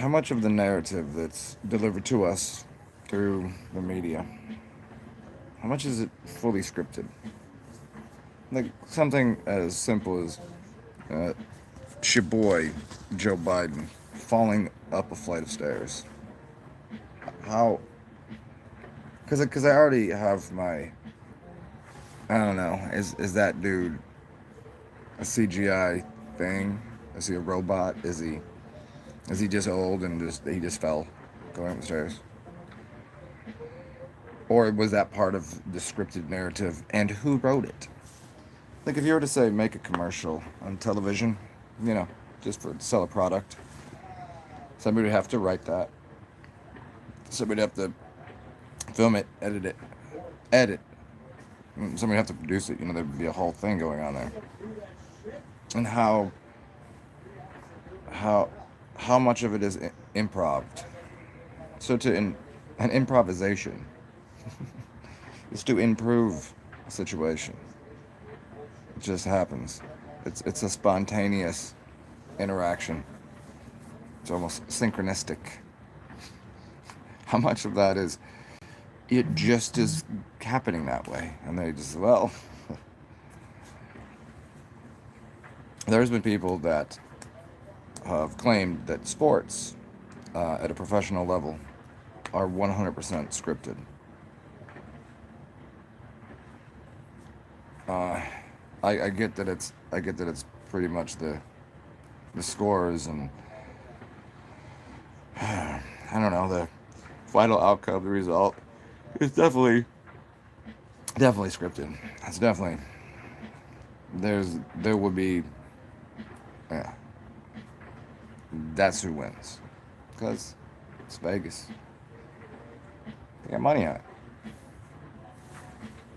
how much of the narrative that's delivered to us through the media, how much is it fully scripted? Like something as simple as uh, your boy Joe Biden falling up a flight of stairs. How? Because I already have my, I don't know. Is that dude a CGI thing? Is he a robot? Is he just old and he just fell going up the stairs? Or was that part of the scripted narrative? And who wrote it? Like if you were to say make a commercial on television, you know, just for to sell a product, somebody would have to write that. Somebody would have to film it, edit. Somebody would have to produce it. You know, there'd be a whole thing going on there. And how how much of it is improv? So an improvisation is to improve a situation. It just happens. It's a spontaneous interaction. It's almost synchronistic. How much of that is it just is happening that way? And they just, well, there's been people that have claimed that sports at a professional level are 100% scripted. Uh, I get that it's pretty much the scores and I don't know, the final outcome, the result. It's definitely scripted. It's definitely there would be, yeah, that's who wins because it's Vegas. They got money on it.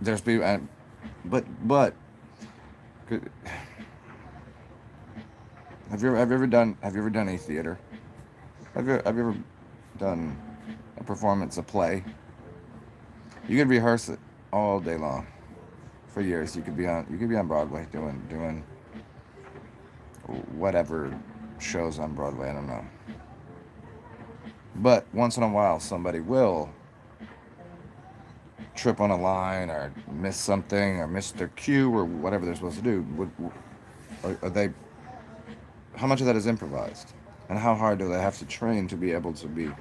There's people, and, but have you ever done a theater? Have you ever done a performance, a play? You could rehearse it all day long for years. You could be on Broadway doing whatever shows on Broadway. I don't know. But once in a while, somebody will trip on a line or miss something or miss their cue or whatever they're supposed to do. Are they? How much of that is improvised? And how hard do they have to train to be able to be a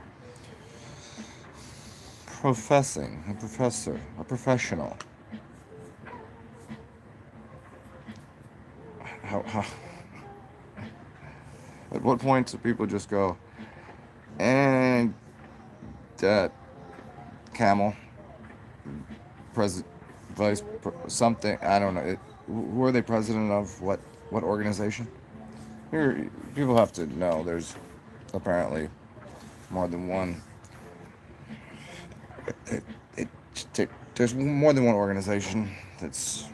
professor, a professional? How at what point do people just go and that camel, president, something? I don't know. Who are they president of? What organization? Here, people have to know. There's apparently more than one. It, it, there's more than one organization that's.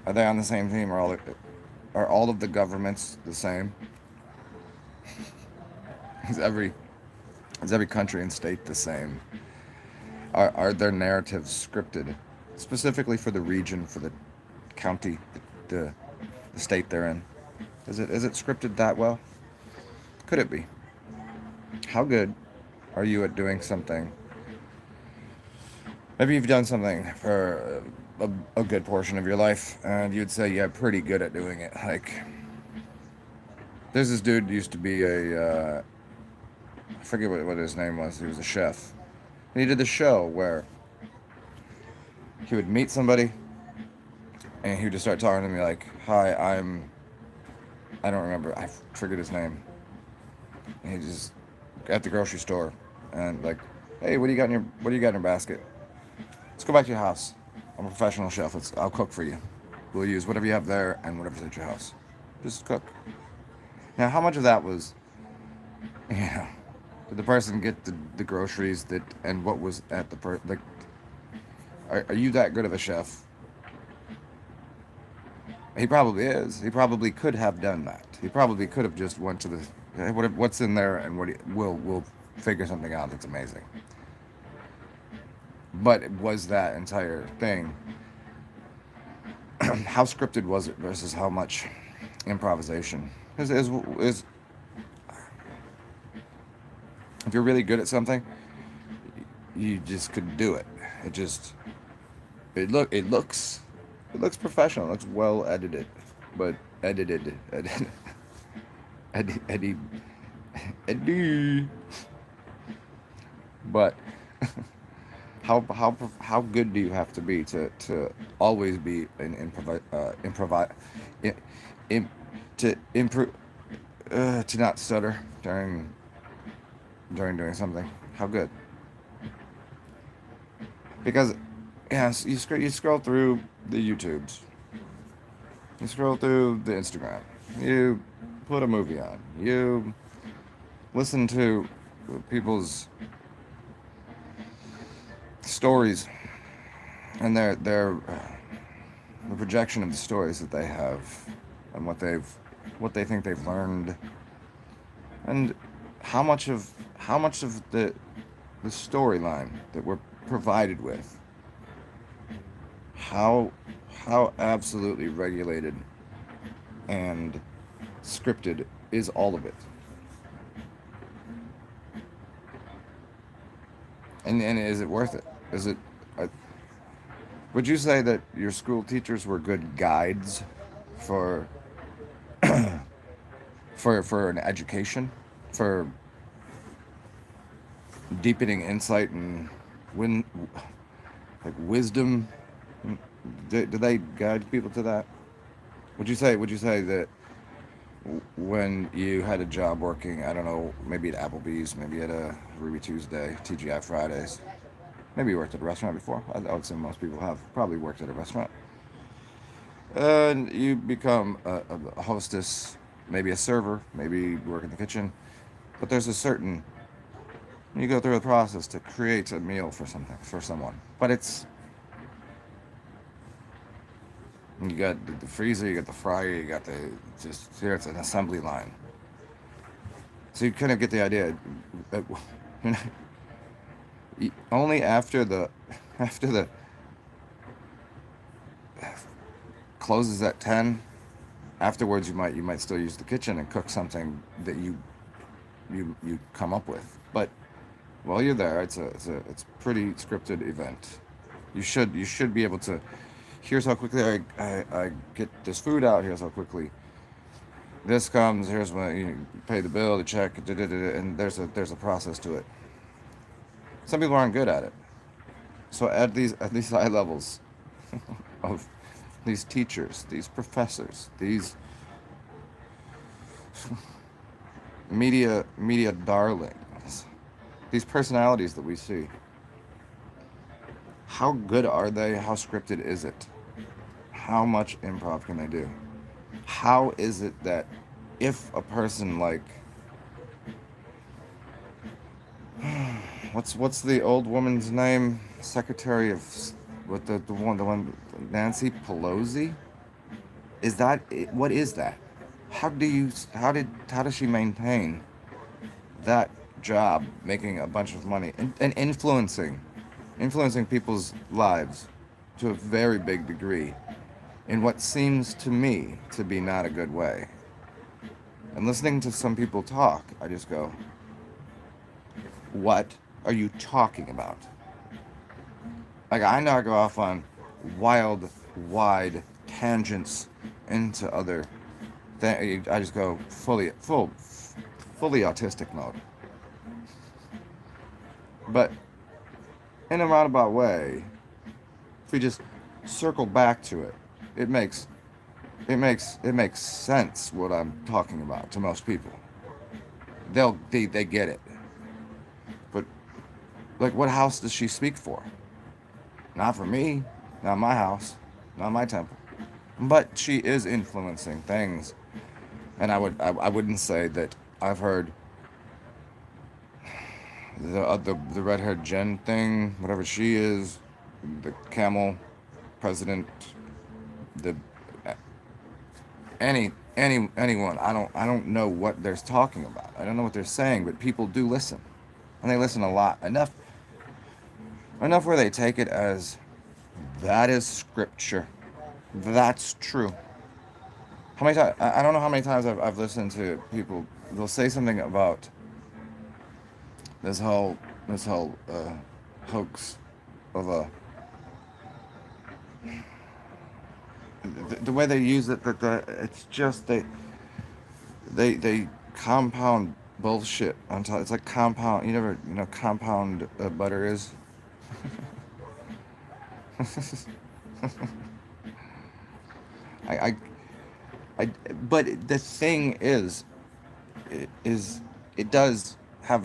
Are they on the same team? Are all of the governments the same? Is every country and state the same? Are their narratives scripted specifically for the region, for the county, the, the state they're in? Is it scripted that well? Could it be? How good are you at doing something? Maybe you've done something for a good portion of your life, and you'd say, yeah, pretty good at doing it. Like, there's this dude who used to be I forget what his name was. He was a chef. And he did the show where he would meet somebody, and he would just start talking to me like, hi, I don't remember, I forget his name. And he just, at the grocery store, and like, hey, what do you got in your basket? Let's go back to your house. I'm a professional chef. I'll cook for you. We'll use whatever you have there and whatever's at your house. Just cook. Now, how much of that was, you know, did the person get the groceries and what was at like, are you that good of a chef? He probably is. He probably could have done that. He probably could have just went to the, hey, what's in there and we'll figure something out that's amazing. But it was that entire thing, how scripted was it versus how much improvisation? Is If you're really good at something, you just could do it. It just it looks professional. It looks well edited, but edited, edit, edit. But how good do you have to be to always be an in, in, to improve to not stutter during doing something? How good? Because yeah, you scroll through the YouTubes, you scroll through the Instagram, you put a movie on, you listen to people's stories and their the projection of the stories that they have and what they think they've learned, and how much of the storyline that we're provided with, how how absolutely regulated and scripted is all of it. And is it worth it? Is it uh, would you say that your school teachers were good guides for for an education, for deepening insight and win like wisdom? Do they guide people to that? Would you say that when you had a job working, I don't know, maybe at Applebee's, maybe at a Ruby Tuesday, TGI Fridays, maybe you worked at a restaurant before. I would say most people have probably worked at a restaurant. And you become a hostess, maybe a server, maybe you work in the kitchen. But there's a certain you go through a process to create a meal for someone. But you got the freezer, you got the fryer, you got the just here it's an assembly line. So you kind of get the idea. That, you only after the closes at 10. Afterwards, you might still use the kitchen and cook something that you come up with. But while you're there, it's a pretty scripted event. You should be able to. Here's how quickly I get this food out. Here's how quickly this comes. Here's when you pay the bill, the check, and there's a process to it. Some people aren't good at it. So at these high levels of these teachers, these professors, these media darlings, these personalities that we see, how good are they? How scripted is it? How much improv can they do? How is it that if a person like what's the old woman's name? Secretary of what the one Nancy Pelosi? Is that what is that? How does she maintain that job, making a bunch of money and influencing people's lives to a very big degree in what seems to me to be not a good way? And listening to some people talk, I just go, what are you talking about? Like, I now go off on wild, wide tangents into other things. I just go fully autistic mode. But in a roundabout way, if we just circle back to it, it makes sense what I'm talking about to most people. They get it. But like, what house does she speak for? Not for me, not my house, not my temple. But she is influencing things, and I wouldn't say that I've heard the red-haired Jen thing, whatever she is, the camel president, the anyone. I don't know what they're talking about. I don't know what they're saying, but people do listen, and they listen a lot. Enough where they take it as that is scripture. That's true. How many times? I don't know how many times I've listened to people. They'll say something about this whole this whole hoax of a the way they use it, that it's just they compound bullshit on top. It's like compound. You never, compound butter is. I, I I but the thing is it does have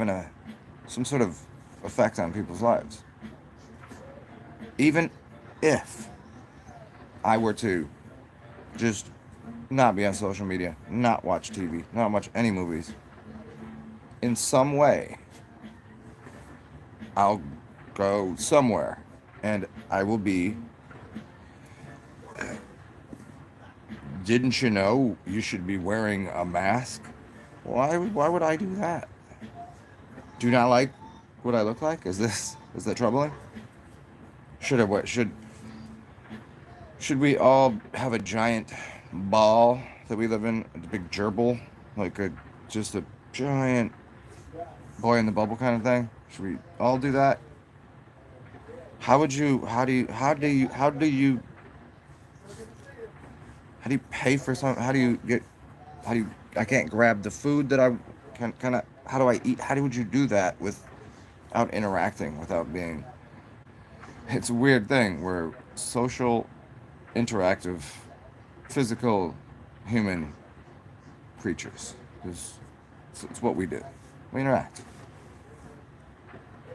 some sort of effect on people's lives. Even if I were to just not be on social media, not watch TV, not watch any movies, in some way, I'll go somewhere and I will be, didn't you know you should be wearing a mask? Why would I do that? Do you not like what I look like? Is that troubling? Should I what should we all have a giant ball that we live in, a big gerbil, like just a giant boy in the bubble kind of thing? Should we all do that? How would you? How do you pay for something? How do you get? How do you? I can't grab the food that I can kind of. How do I eat? How would you do that without interacting? Without being? It's a weird thing. We're social, interactive, physical, human creatures. It's what we do. We interact.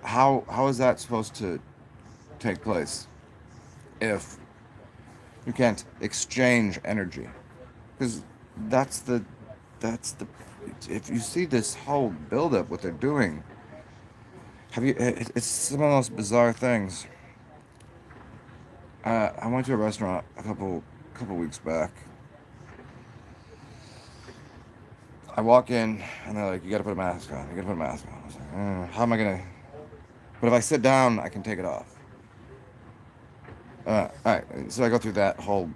How is that supposed to take place if you can't exchange energy? Because that's the that's the if you see this whole buildup, what they're doing, it's some of the most bizarre things. I went to a restaurant a couple weeks back. I walk in and they're like, "You got to put a mask on. You got to put a mask on." I was like, "How am I gonna?" But if I sit down, I can take it off. All right, so I go through that whole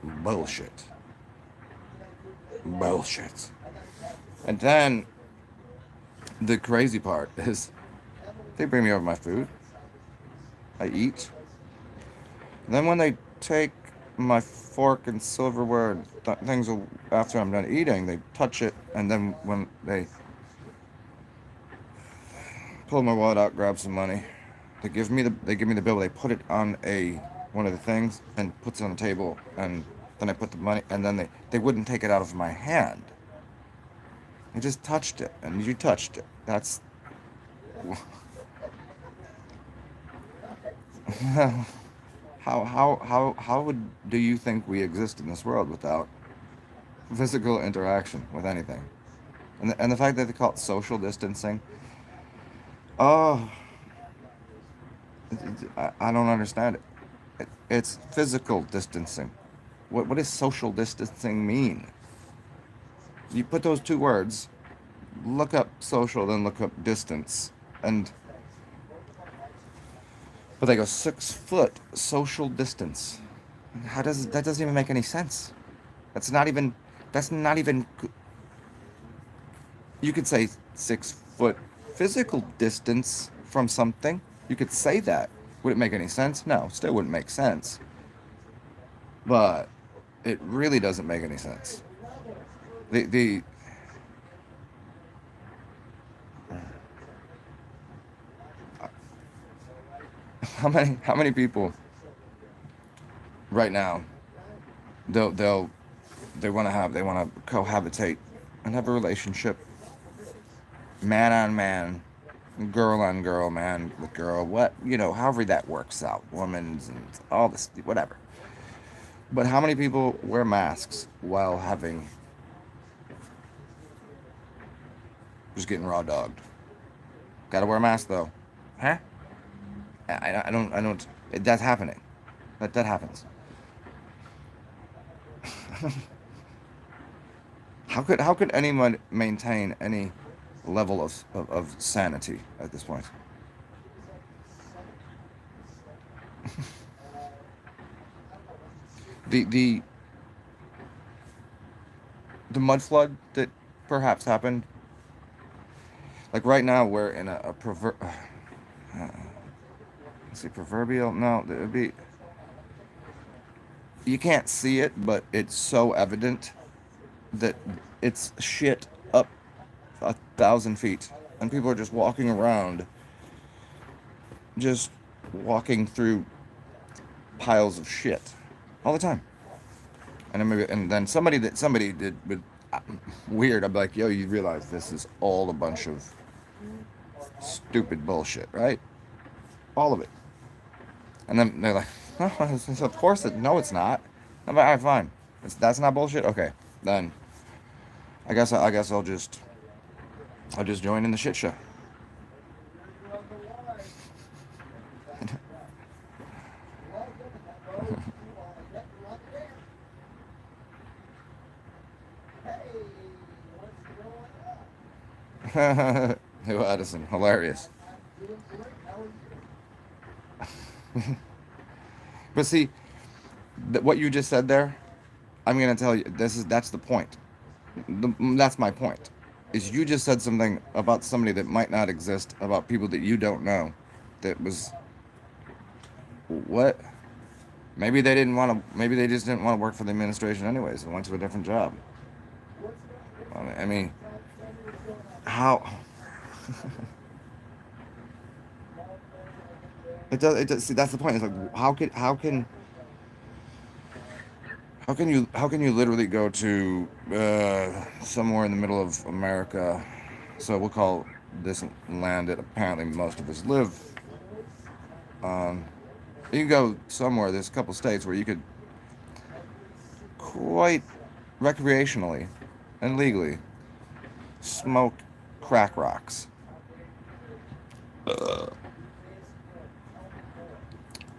bullshit, bullshit, and then the crazy part is they bring me over my food. I eat. Then when they take my fork and silverware and things after I'm done eating, they touch it, and then when they pull my wallet out, grab some money, they give me the bill. They put it on a one of the things and puts it on the table, and then I put the money, and then they wouldn't take it out of my hand. They just touched it, and you touched it. That's how would do you think we exist in this world without physical interaction with anything? And the fact that they call it social distancing, oh, I don't understand it. It's physical distancing. What does social distancing mean? You put those two words, look up social, then look up distance, and but they go 6 foot social distance. How does that doesn't even make any sense? That's not even. That's not even. You could say 6 foot physical distance from something. You could say that. Would it make any sense? No, still wouldn't make sense. But it really doesn't make any sense. The how many people right now they'll they want to cohabitate and have a relationship, man on man, girl on girl, man with girl, however that works out, women's and all this, whatever. But how many people wear masks while just getting raw dogged? Gotta wear a mask though, huh? I don't. That's happening. That happens. How could anyone maintain any level of sanity at this point? The the the mud flood that perhaps happened. Like right now, we're in let's see, proverbial. No, it would be. You can't see it, but it's so evident that it's shit up 1,000 feet, and people are just walking around, just walking through piles of shit all the time. And then then somebody did with weird. I'm like, yo, you realize this is all a bunch of stupid bullshit, right? All of it. And then they're like, oh, of course no, it's not. I'm like, all right, fine. That's not bullshit. Okay, then I guess I'll just join in the shit show. Who Addison? Hilarious. But see, what you just said there, I'm gonna tell you. That's the point. That's my point. Is you just said something about somebody that might not exist, about people that you don't know, that was what? Maybe they didn't want to. Maybe they just didn't want to work for the administration anyways and went to a different job. I mean, how? It does. It does. See, that's the point. It's like how can you literally go to somewhere in the middle of America? So we'll call this land that apparently most of us live on. You can go somewhere. There's a couple states where you could quite recreationally and legally smoke crack rocks.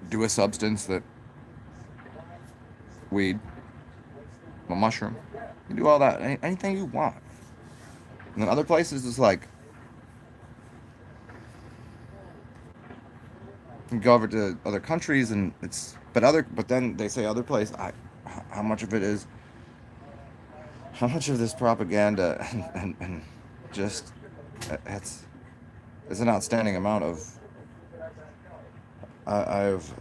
Do a substance that weed, a mushroom. You do all that, anything you want. And then other places it's like you go over to other countries and but then they say other place. How much of it is? How much of this propaganda and just it's an outstanding amount of I've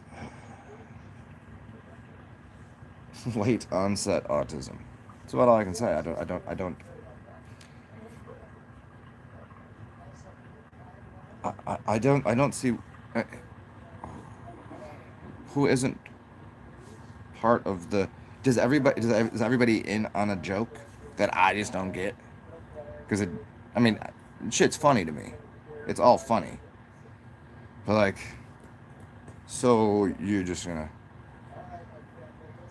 late onset autism. That's about all I can say. I don't see uh, who isn't part of the. Is everybody in on a joke that I just don't get? Because I mean, shit's funny to me. It's all funny. But like, so you're just gonna.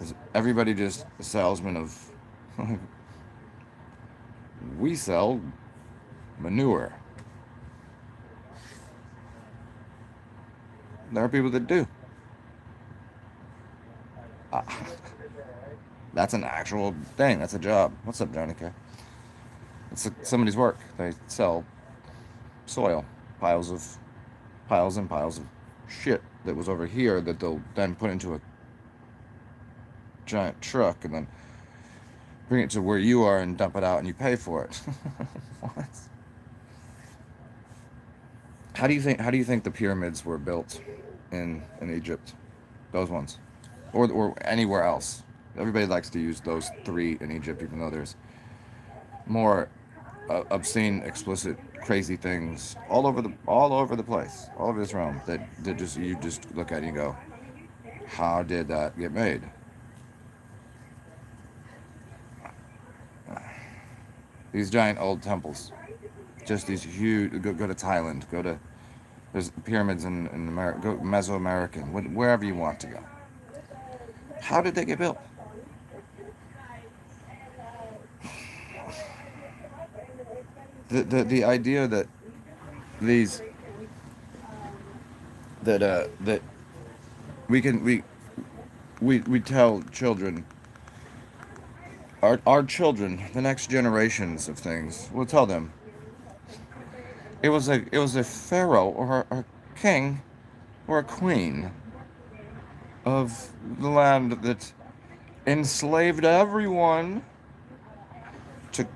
Is everybody just a salesman of? We sell manure. There are people that do. Uh, that's an actual thing. That's a job. What's up, Johnny K? It's somebody's work. They sell soil, piles and piles of shit that was over here that they'll then put into a giant truck and then bring it to where you are and dump it out and you pay for it. What? How do you think the pyramids were built in Egypt? Those ones. Or anywhere else. Everybody likes to use those three in Egypt, even though there's more obscene, explicit, crazy things all over the place, all over this realm that just you just look at it and go, how did that get made? These giant old temples, just these huge. Go to Thailand. There's pyramids in America. Go Mesoamerican, wherever you want to go. How did they get built? The idea that these that we can we tell children, our children, the next generations of things, we'll tell them it was a pharaoh or a king or a queen of the land that enslaved everyone to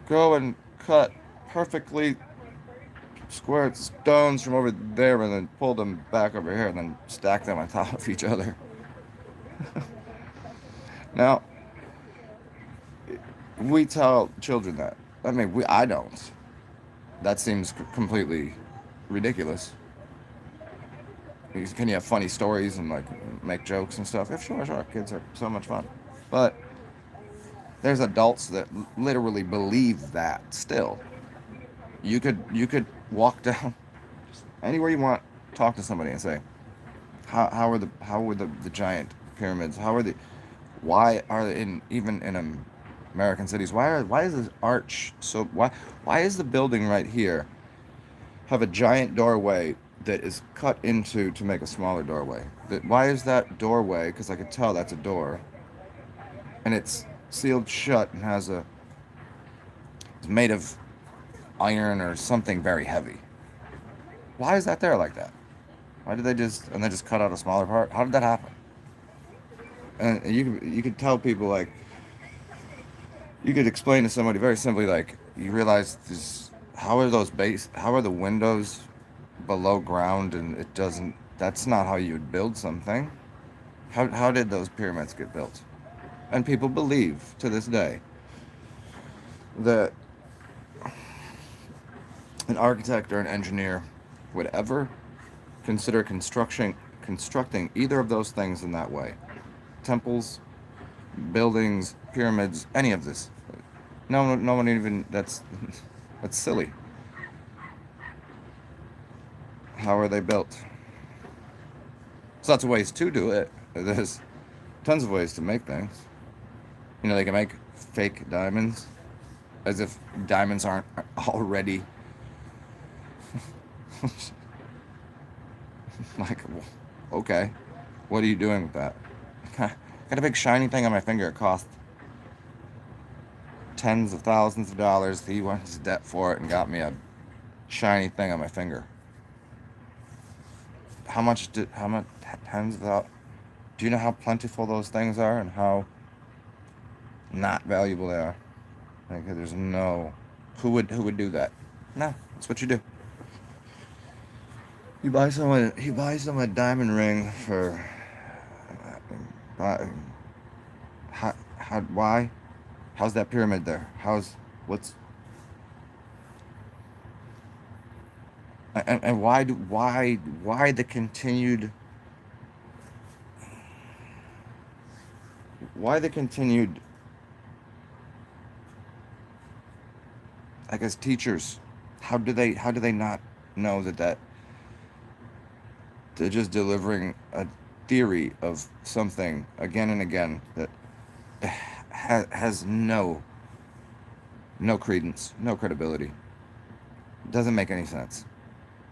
go and cut perfectly square stones from over there and then pull them back over here and then stack them on top of each other. Now, we tell children that. I mean, I don't. That seems completely ridiculous. Can you have funny stories and like make jokes and stuff? Yeah, sure, sure. Kids are so much fun. But there's adults that literally believe that still. You could walk down anywhere you want, talk to somebody and say, how were the giant pyramids? Why are they in even in American cities? Why is this arch so why is the building right here have a giant doorway that is cut into to make a smaller doorway? Why is that doorway? Because I could tell that's a door, and it's sealed shut and it's made of iron or something very heavy. Why is that there like that? Why did they just cut out a smaller part? How did that happen? And you could tell people like you could explain to somebody very simply like you realize this how are the windows below ground and it doesn't that's not how you would build something. How did those pyramids get built? And people believe to this day that an architect or an engineer would ever consider constructing either of those things in that way. Temples, buildings, pyramids, any of this. No one even that's that's silly. How are they built? So lots of ways to do it. There's tons of ways to make things. You know, they can make fake diamonds as if diamonds aren't already like, okay, what are you doing with that? Got a big shiny thing on my finger. It cost tens of thousands of dollars. He went into debt for it and got me a shiny thing on my finger. How much tens of thousands? Do you know how plentiful those things are and how not valuable they are? Like, there's no who would do that? No, that's what you do. You buy someone a diamond ring for why? How's that pyramid there? What's and why the continued I guess teachers, how do they not know that they're just delivering a theory of something again and again that has no credence, no credibility. Doesn't make any sense.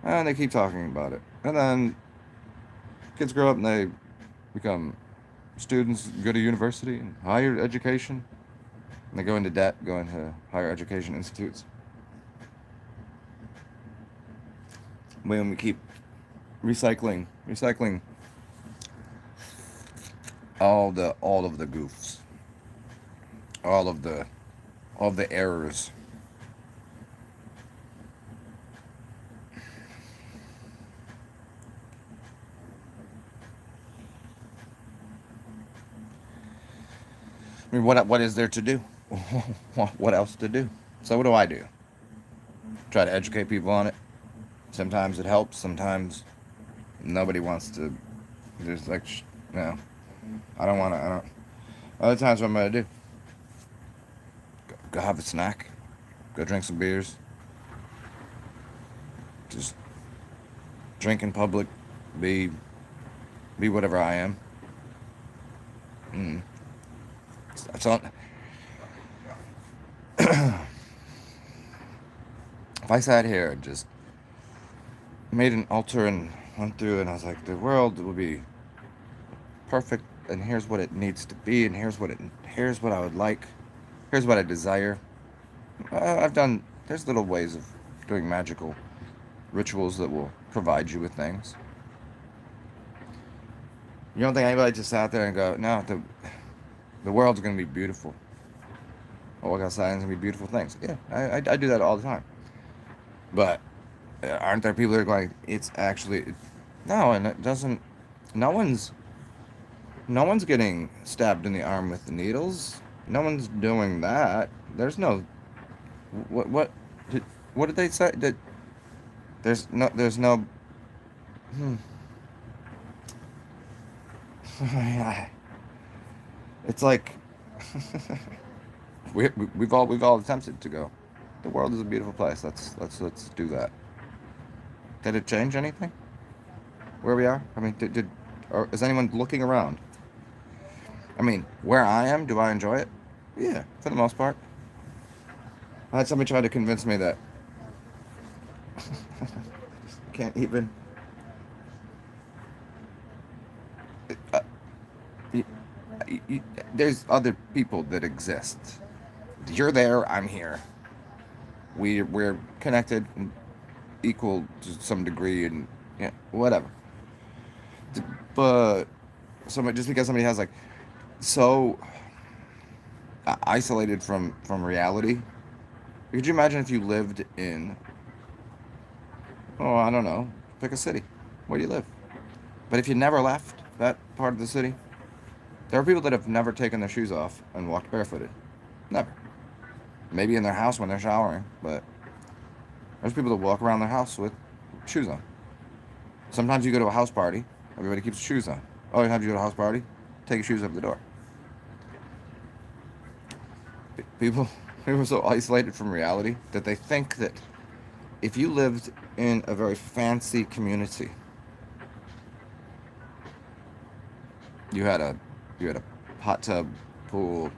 And they keep talking about it. And then kids grow up and they become students, go to university and higher education. And they go into debt, go into higher education institutes. When we keep recycling all of the goofs, all of the errors. I mean, what is there to do? What else to do? So what do? Try to educate people on it. Sometimes it helps. Sometimes nobody wants to. There's like, no, I don't want to. I don't. Other times, what I'm gonna do? Go have a snack. Go drink some beers. Just drink in public. Be whatever I am. That's all. If I sat here and just made an altar and went through and I was like, the world will be perfect and here's what it needs to be and here's what I would like, here's what I desire. There's little ways of doing magical rituals that will provide you with things. You don't think anybody just sat there and go, no, the world's going to be beautiful. I'll walk outside and it's going to be beautiful things. Yeah, I do that all the time. But Aren't there people that are going, it's actually, no, and it doesn't, no one's, no one's getting stabbed in the arm with the needles. No one's doing that. There's no, what, did, what did they say? That there's no, hmm. It's like, we've all attempted to go. The world is a beautiful place. Let's do that. Did it change anything? Where we are? I mean, or is anyone looking around? I mean, where I am, do I enjoy it? Yeah, for the most part. I had somebody try to convince me that can't even. Uh, y- there's other people that exist. You're there. I'm here. We're connected, and equal to some degree, and yeah, whatever. But somebody, just because somebody has like so isolated from reality. Could you imagine if you lived in, oh, I don't know, pick a city. Where do you live? But if you never left that part of the city, there are people that have never taken their shoes off and walked barefooted. Never. Maybe in their house when they're showering, but there's people that walk around their house with shoes on. Sometimes you go to a house party, everybody keeps shoes on. Oh, you have to go to a house party? Take your shoes up the door. People, people are so isolated from reality that they think that if you lived in a very fancy community, you had a you had a hot tub, pool,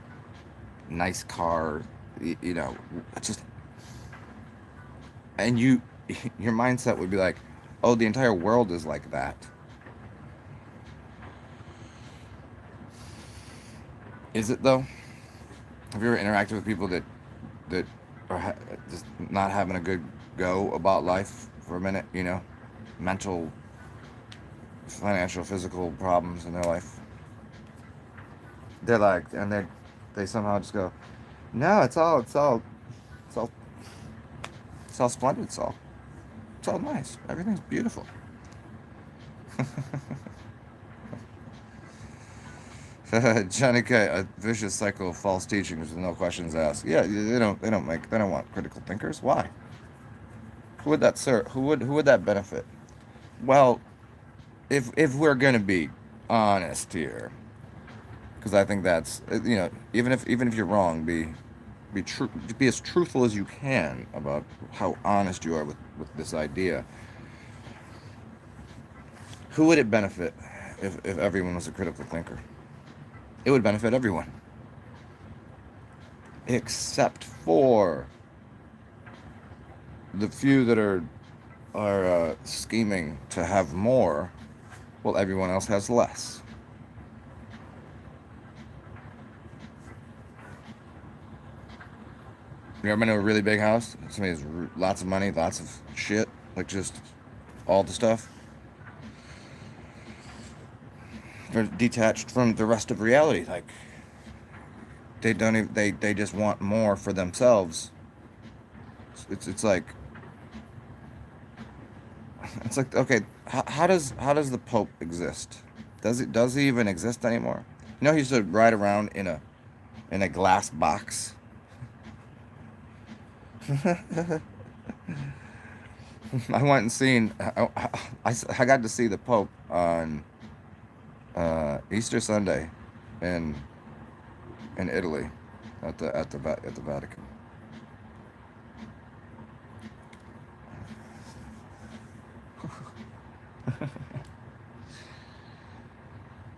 nice car, you know, just, and you your mindset would be like, oh, the entire world is like that. Is it though? Have you ever interacted with people that are just not having a good go about life for a minute? You know, mental, financial, physical problems in their life. They're like, and they somehow just go, no, it's all, it's all splendid. It's all nice. Everything's beautiful. Johnny K, a vicious cycle of false teachings with no questions asked. Yeah, they don't want critical thinkers. Why? Who would that serve? Who would that benefit? Well, if we're gonna be honest here, because I think that's even if you're wrong, be true, be as truthful as you can about how honest you are with this idea. Who would it benefit if everyone was a critical thinker? It would benefit everyone, except for the few that are scheming to have more, while everyone else has less. You ever been to a really big house? Somebody has lots of money, lots of shit, like just all the stuff. They're detached from the rest of reality. Like they don't even, they just want more for themselves. It's like it's like, okay, how does the Pope exist? Does he even exist anymore? You know, he used to ride around in a glass box. I went and seen. I got to see the Pope on Easter Sunday in in Italy at the Vatican.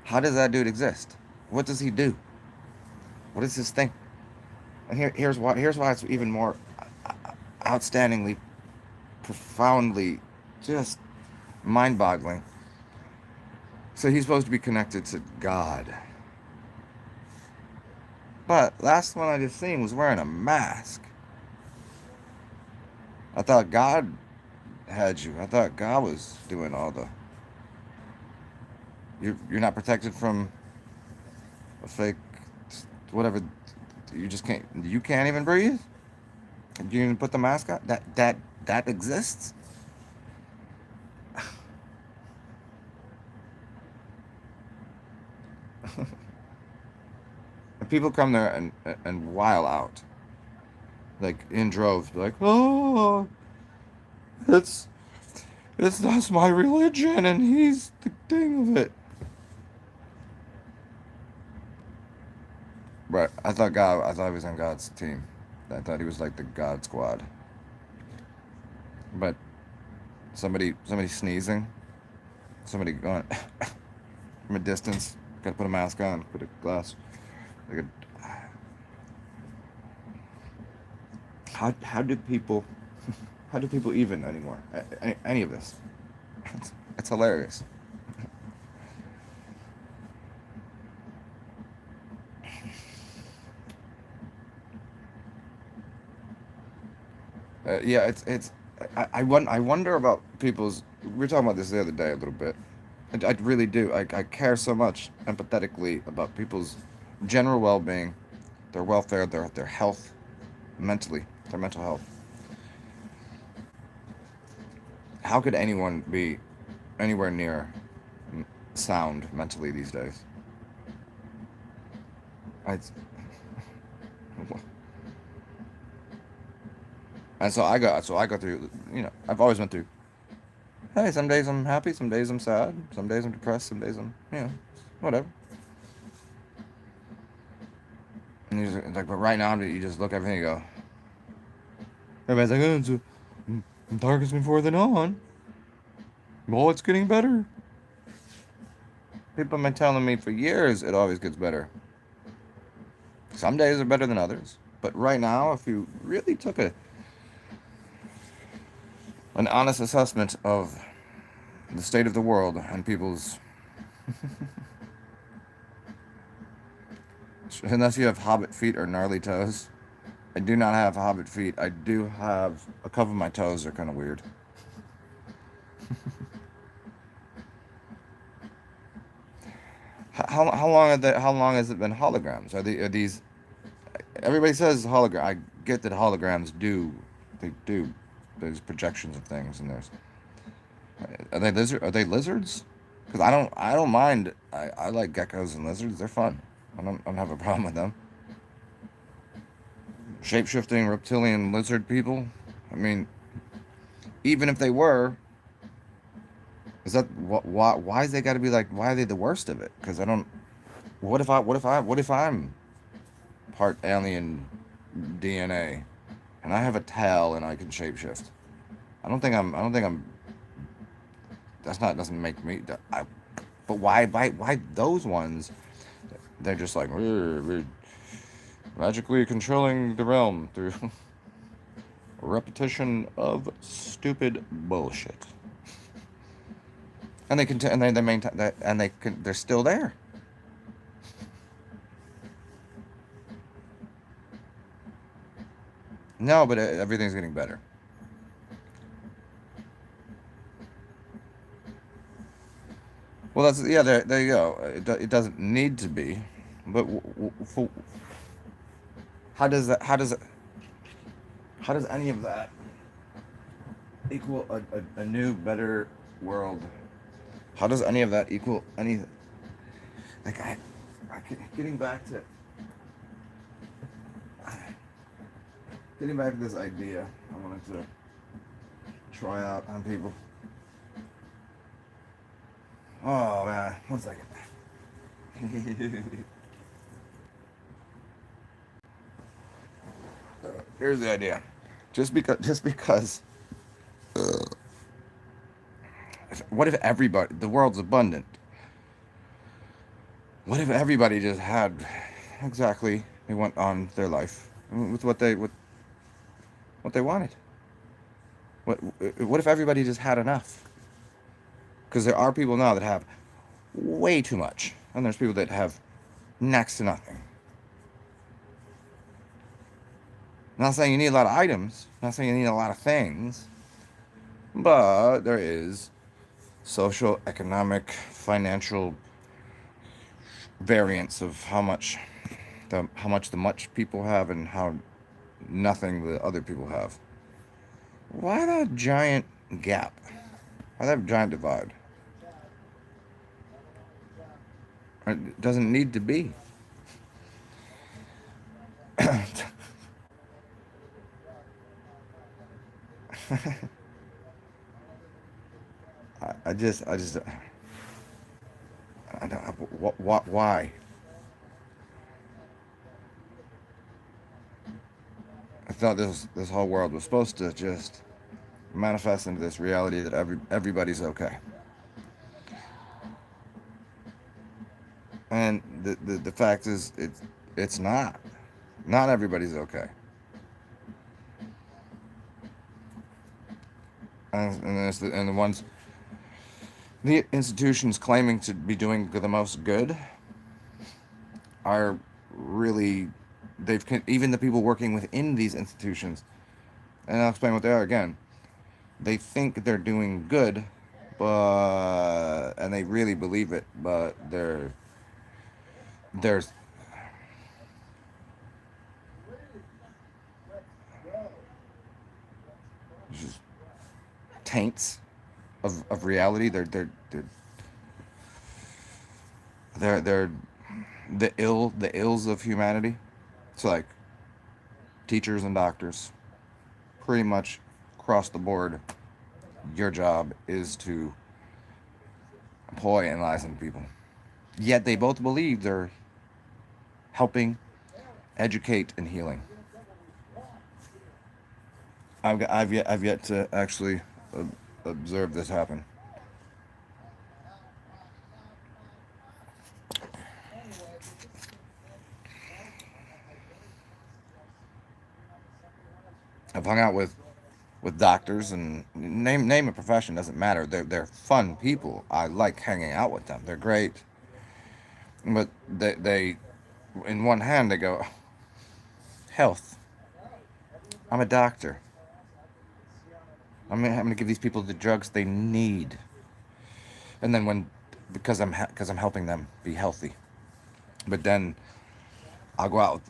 How does that dude exist? What does he do? What is his thing? And here's why it's even more outstandingly, profoundly, just mind-boggling. So he's supposed to be connected to God, but last one I just seen was wearing a mask. I thought God had you. I thought God was doing all the. You're not protected from a fake, whatever. You just can't. You can't even breathe. You even put the mask on. That exists. And people come there and while out, like in droves, be like, oh, it's that's my religion, and he's the king of it. But I thought he was on God's team. I thought he was like the God Squad. But somebody sneezing, somebody going from a distance. Got to put a mask on, put a glass. Like how do people how do people even anymore? Any of this? It's hilarious. Yeah, it's. I wonder about people's. We were talking about this the other day a little bit. I really do. I care so much empathetically about people's general well-being, their welfare, their health, mentally, their mental health. How could anyone be anywhere near sound mentally these days? I, and so I go through. I've always went through. Hey, some days I'm happy, some days I'm sad, some days I'm depressed, some days I'm whatever. And you just, like, but right now you just look at everything and go. Everybody's like, oh, it's darkest before the dawn. Well, it's getting better. People have been telling me for years it always gets better. Some days are better than others, but right now, if you really took an honest assessment of the state of the world and people's, unless you have hobbit feet or gnarly toes, I do not have hobbit feet. I do have a couple of my toes are kind of weird. How long has it been holograms? Are these? Everybody says hologram. I get that holograms they do. There's projections of things, and there's. Are they lizards? Because I don't mind. I like geckos and lizards. They're fun. I don't have a problem with them. Shape-shifting reptilian lizard people. I mean, even if they were, is that why is they got to be like? Why are they the worst of it? Because I don't. What if I'm part alien DNA, and I have a tail and I can shapeshift? I don't think I'm. That's not doesn't make me. But why those ones? They're just like we're magically controlling the realm through repetition of stupid bullshit. And they continue, and they maintain that, and they're still there. No, but everything's getting better. Well, that's yeah. There you go. It doesn't need to be, but how does that? How does any of that equal a new, better world? How does any of that equal any? Like getting back to getting back to this idea, I wanted to try out on people. Oh man, one second. Here's the idea. Just because what if everybody the world's abundant? What if everybody just had exactly they went on their life with what they wanted? What if everybody just had enough? Because there are people now that have way too much, and there's people that have next to nothing. I'm not saying you need a lot of items, I'm not saying you need a lot of things, but there is social, economic, financial variance of how much the much people have and how nothing the other people have. Why that giant gap? Why that giant divide? It doesn't need to be. I just, I don't, why? I thought this whole world was supposed to just manifest into this reality that everybody's okay, and the fact is it's not. Not everybody's okay, and the ones the institutions claiming to be doing the most good are really even the people working within these institutions, and I'll explain what they are again. They think they're doing good, but and they really believe it, but there's just taints of reality. They're the ills of humanity. It's like teachers and doctors, pretty much across the board. Your job is to employ and license people. Yet they both believe they're helping, educate, and healing. I've yet to actually observe this happen. I've hung out with doctors and name a profession, doesn't matter. They're fun people. I like hanging out with them. They're great, but they in one hand they go health. I'm a doctor. I'm gonna give these people the drugs they need, and then when because I'm helping them be healthy. But then I'll go out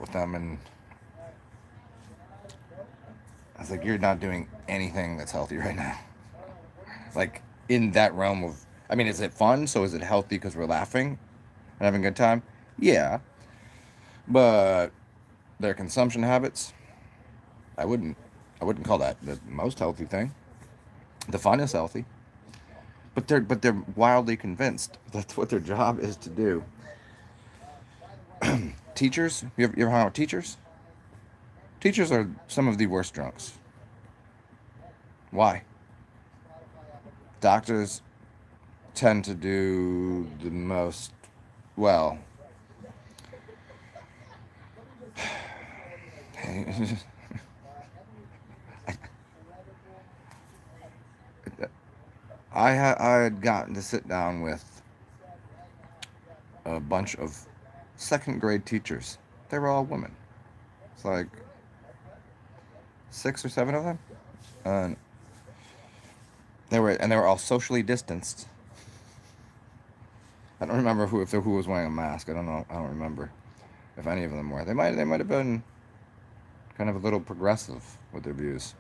with them, and I was like, you're not doing anything that's healthy right now. Like in that realm of, I mean, is it fun? So is it healthy because we're laughing and having a good time? Yeah, but their consumption habits, I wouldn't, I wouldn't call that the most healthy thing. The fun is healthy, but they're wildly convinced that's what their job is to do. Teachers, you ever hung out with teachers? Teachers are some of the worst drunks. Why? Doctors tend to do the most well. I had gotten to sit down with a bunch of second grade teachers. They were all women. It's like six or seven of them, and they were all socially distanced. I don't remember who was wearing a mask. I don't know. I don't remember if any of them were. They might have been kind of a little progressive with their views.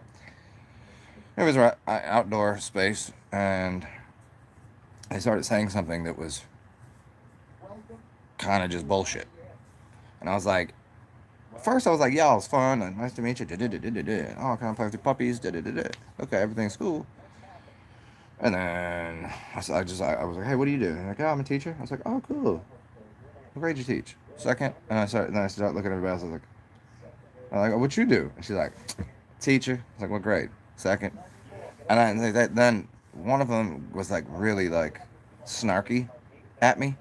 It was an outdoor space, and they started saying something that was kind of just bullshit. And I was like, first I was like, yeah, it's fun, and nice to meet you. Oh, can I play with your puppies? Okay, everything's cool. And then I was like, hey, what do you do? And like, oh, I'm a teacher. I was like, oh, cool. What grade you teach? Second. Then I started looking at everybody else. I'm like, oh, what you do? And she's like, teacher. I was like, what grade? Second. Then one of them was like really like snarky at me.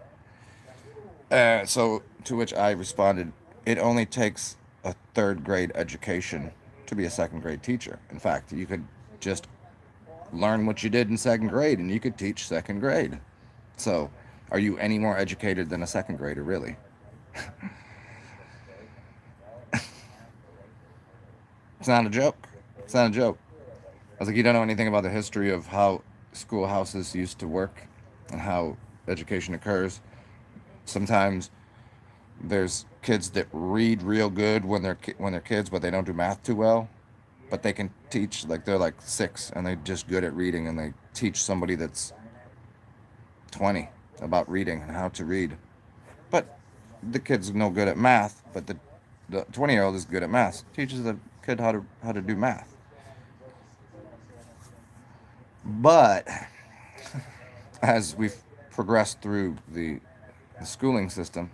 So to which I responded, it only takes a third grade education to be a second grade teacher. In fact, you could just learn what you did in second grade and you could teach second grade. So are you any more educated than a second grader, really? It's not a joke. It's not a joke. I was like, you don't know anything about the history of how schoolhouses used to work and how education occurs. Sometimes there's kids that read real good when they're kids, but they don't do math too well. But they can teach, like they're like 6 and they're just good at reading, and they teach somebody that's 20 about reading and how to read. But the kid's no good at math, but the 20-year-old is good at math. Teaches the kid how to do math. But as we've progressed through the schooling system,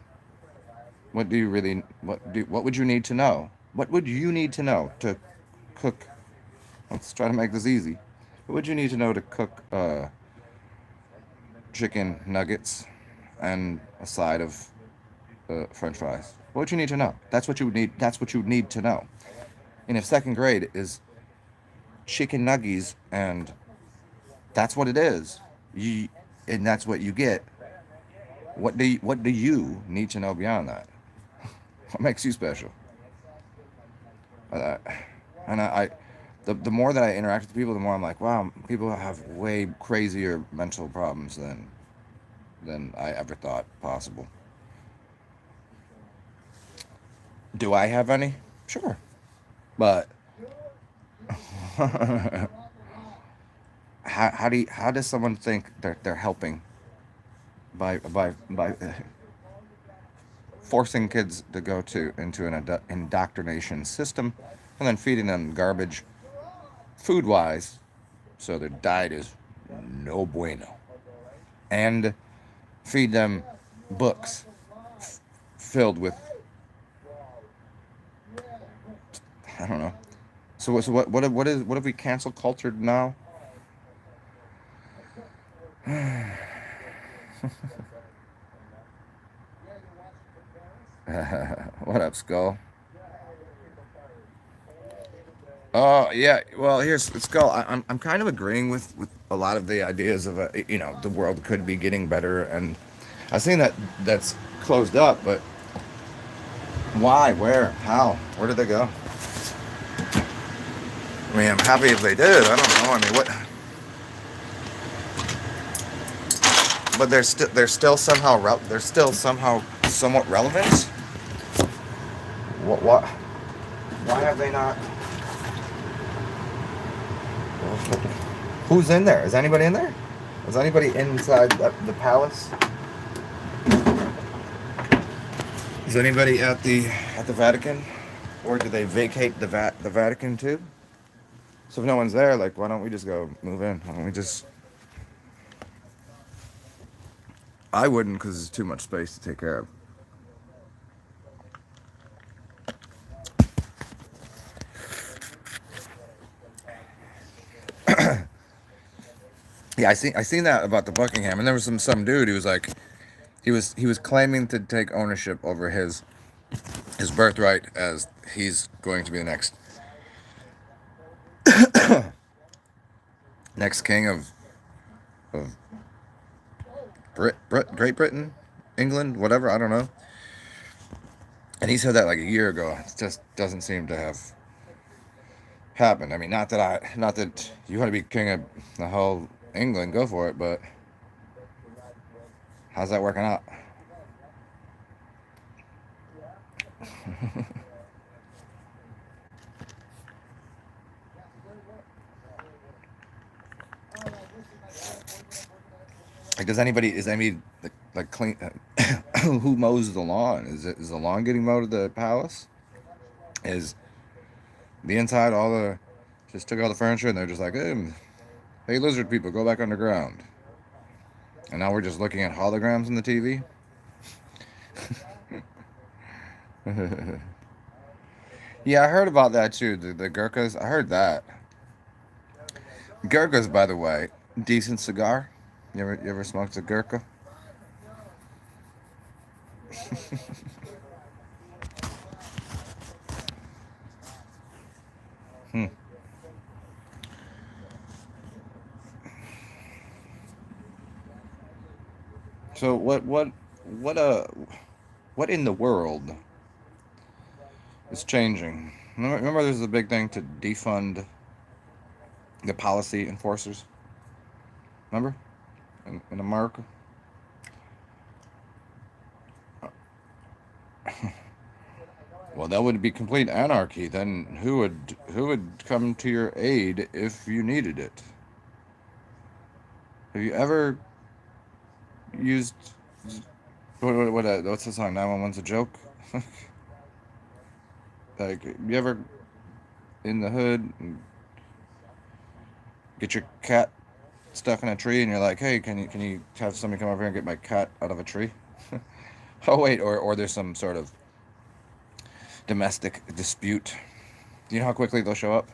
what would you need to know? What would you need to know to cook? Let's try to make this easy. What would you need to know to cook chicken nuggets and a side of French fries? What would you need to know? That's what you would need. That's what you need to know. And if second grade is chicken nuggies and that's what it is, and that's what you get. What do you need to know beyond that? What makes you special? Uh, and the more that I interact with people, the more I'm like, wow, people have way crazier mental problems than I ever thought possible. Do I have any? Sure, but how does someone think they're helping by forcing kids to go to into an indoctrination system and then feeding them garbage food wise so their diet is no bueno, and feed them books filled with, I don't know. So what have we cancel cultured now? What up, Skull? Oh yeah, well here's Skull. I'm kind of agreeing with a lot of the ideas of the world could be getting better, and I've seen that's closed up, but why, where, how, where did they go? I mean, I'm happy if they did. I don't know. I mean, what? But they're still somehow somewhat relevant. What? Why have they not? Who's in there? Is anybody in there? Is anybody inside the palace? Is anybody at the Vatican, or do they vacate the Vatican too? So if no one's there, like, why don't we just go move in? Why don't we just? I wouldn't, because it's too much space to take care of. Yeah, I seen that about the Buckingham, and there was some dude who was like, he was claiming to take ownership over his birthright as he's going to be the next king of Great Britain, England, whatever, I don't know. And he said that like a year ago. It just doesn't seem to have happened. I mean, not that you want to be king of the whole England, go for it, but how's that working out? Like, is anybody like clean? Who mows the lawn? Is the lawn getting mowed at the palace? Is the inside just took all the furniture and they're just like, hey, lizard people, go back underground. And now we're just looking at holograms in the TV. Yeah, I heard about that too. The Gurkhas, I heard that. Gurkhas, by the way, decent cigar. You ever smoked a Gurkha? Hmm. So what what in the world is changing? Remember, there's a big thing to defund the policy enforcers. Remember, in America. Well, that would be complete anarchy. Then who would come to your aid if you needed it? Have you ever used what's the song? 911's a joke. Like, you ever in the hood and get your cat stuck in a tree, and you're like, hey, can you have somebody come over here and get my cat out of a tree? Oh wait, or there's some sort of domestic dispute. Do you know how quickly they'll show up?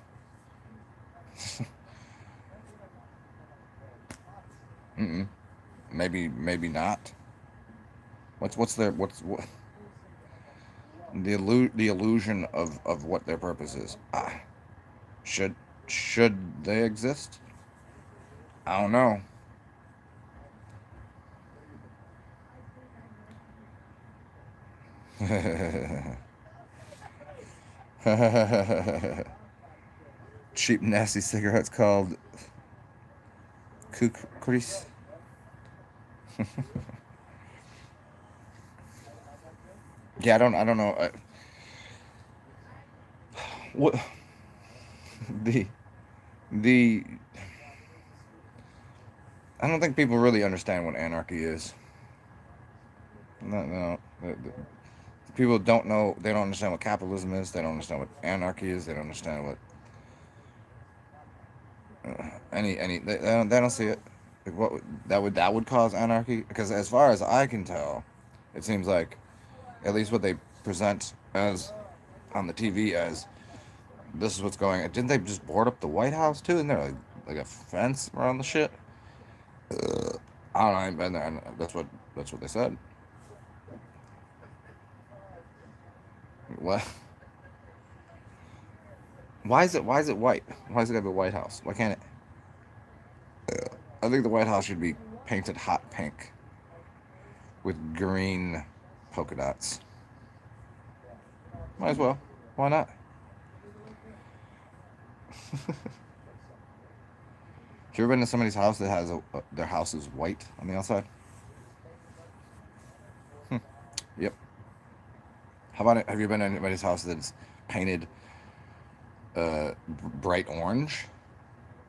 Mm-mm. Maybe not. What's the illusion of what their purpose is? Should should they exist? I don't know. Cheap nasty cigarettes called kukris. Yeah, I don't know. What the the I don't think people really understand what anarchy is. No. People don't know. They don't understand what capitalism is. They don't understand what anarchy is. They don't understand what any. They don't see it. Like, what that would cause anarchy? Because as far as I can tell, it seems like at least what they present as on the TV as this is what's going on. Didn't they just board up the White House too? Isn't there like a fence around the shit? I don't know. I ain't been there. That's what they said. What? Why is it white? Why is it gotta be White House? Why can't it? I think the White House should be painted hot pink with green polka dots. Might as well. Why not? Have you ever been to somebody's house that has their house is white on the outside? Yep. How about it? Have you been to anybody's house that's painted bright orange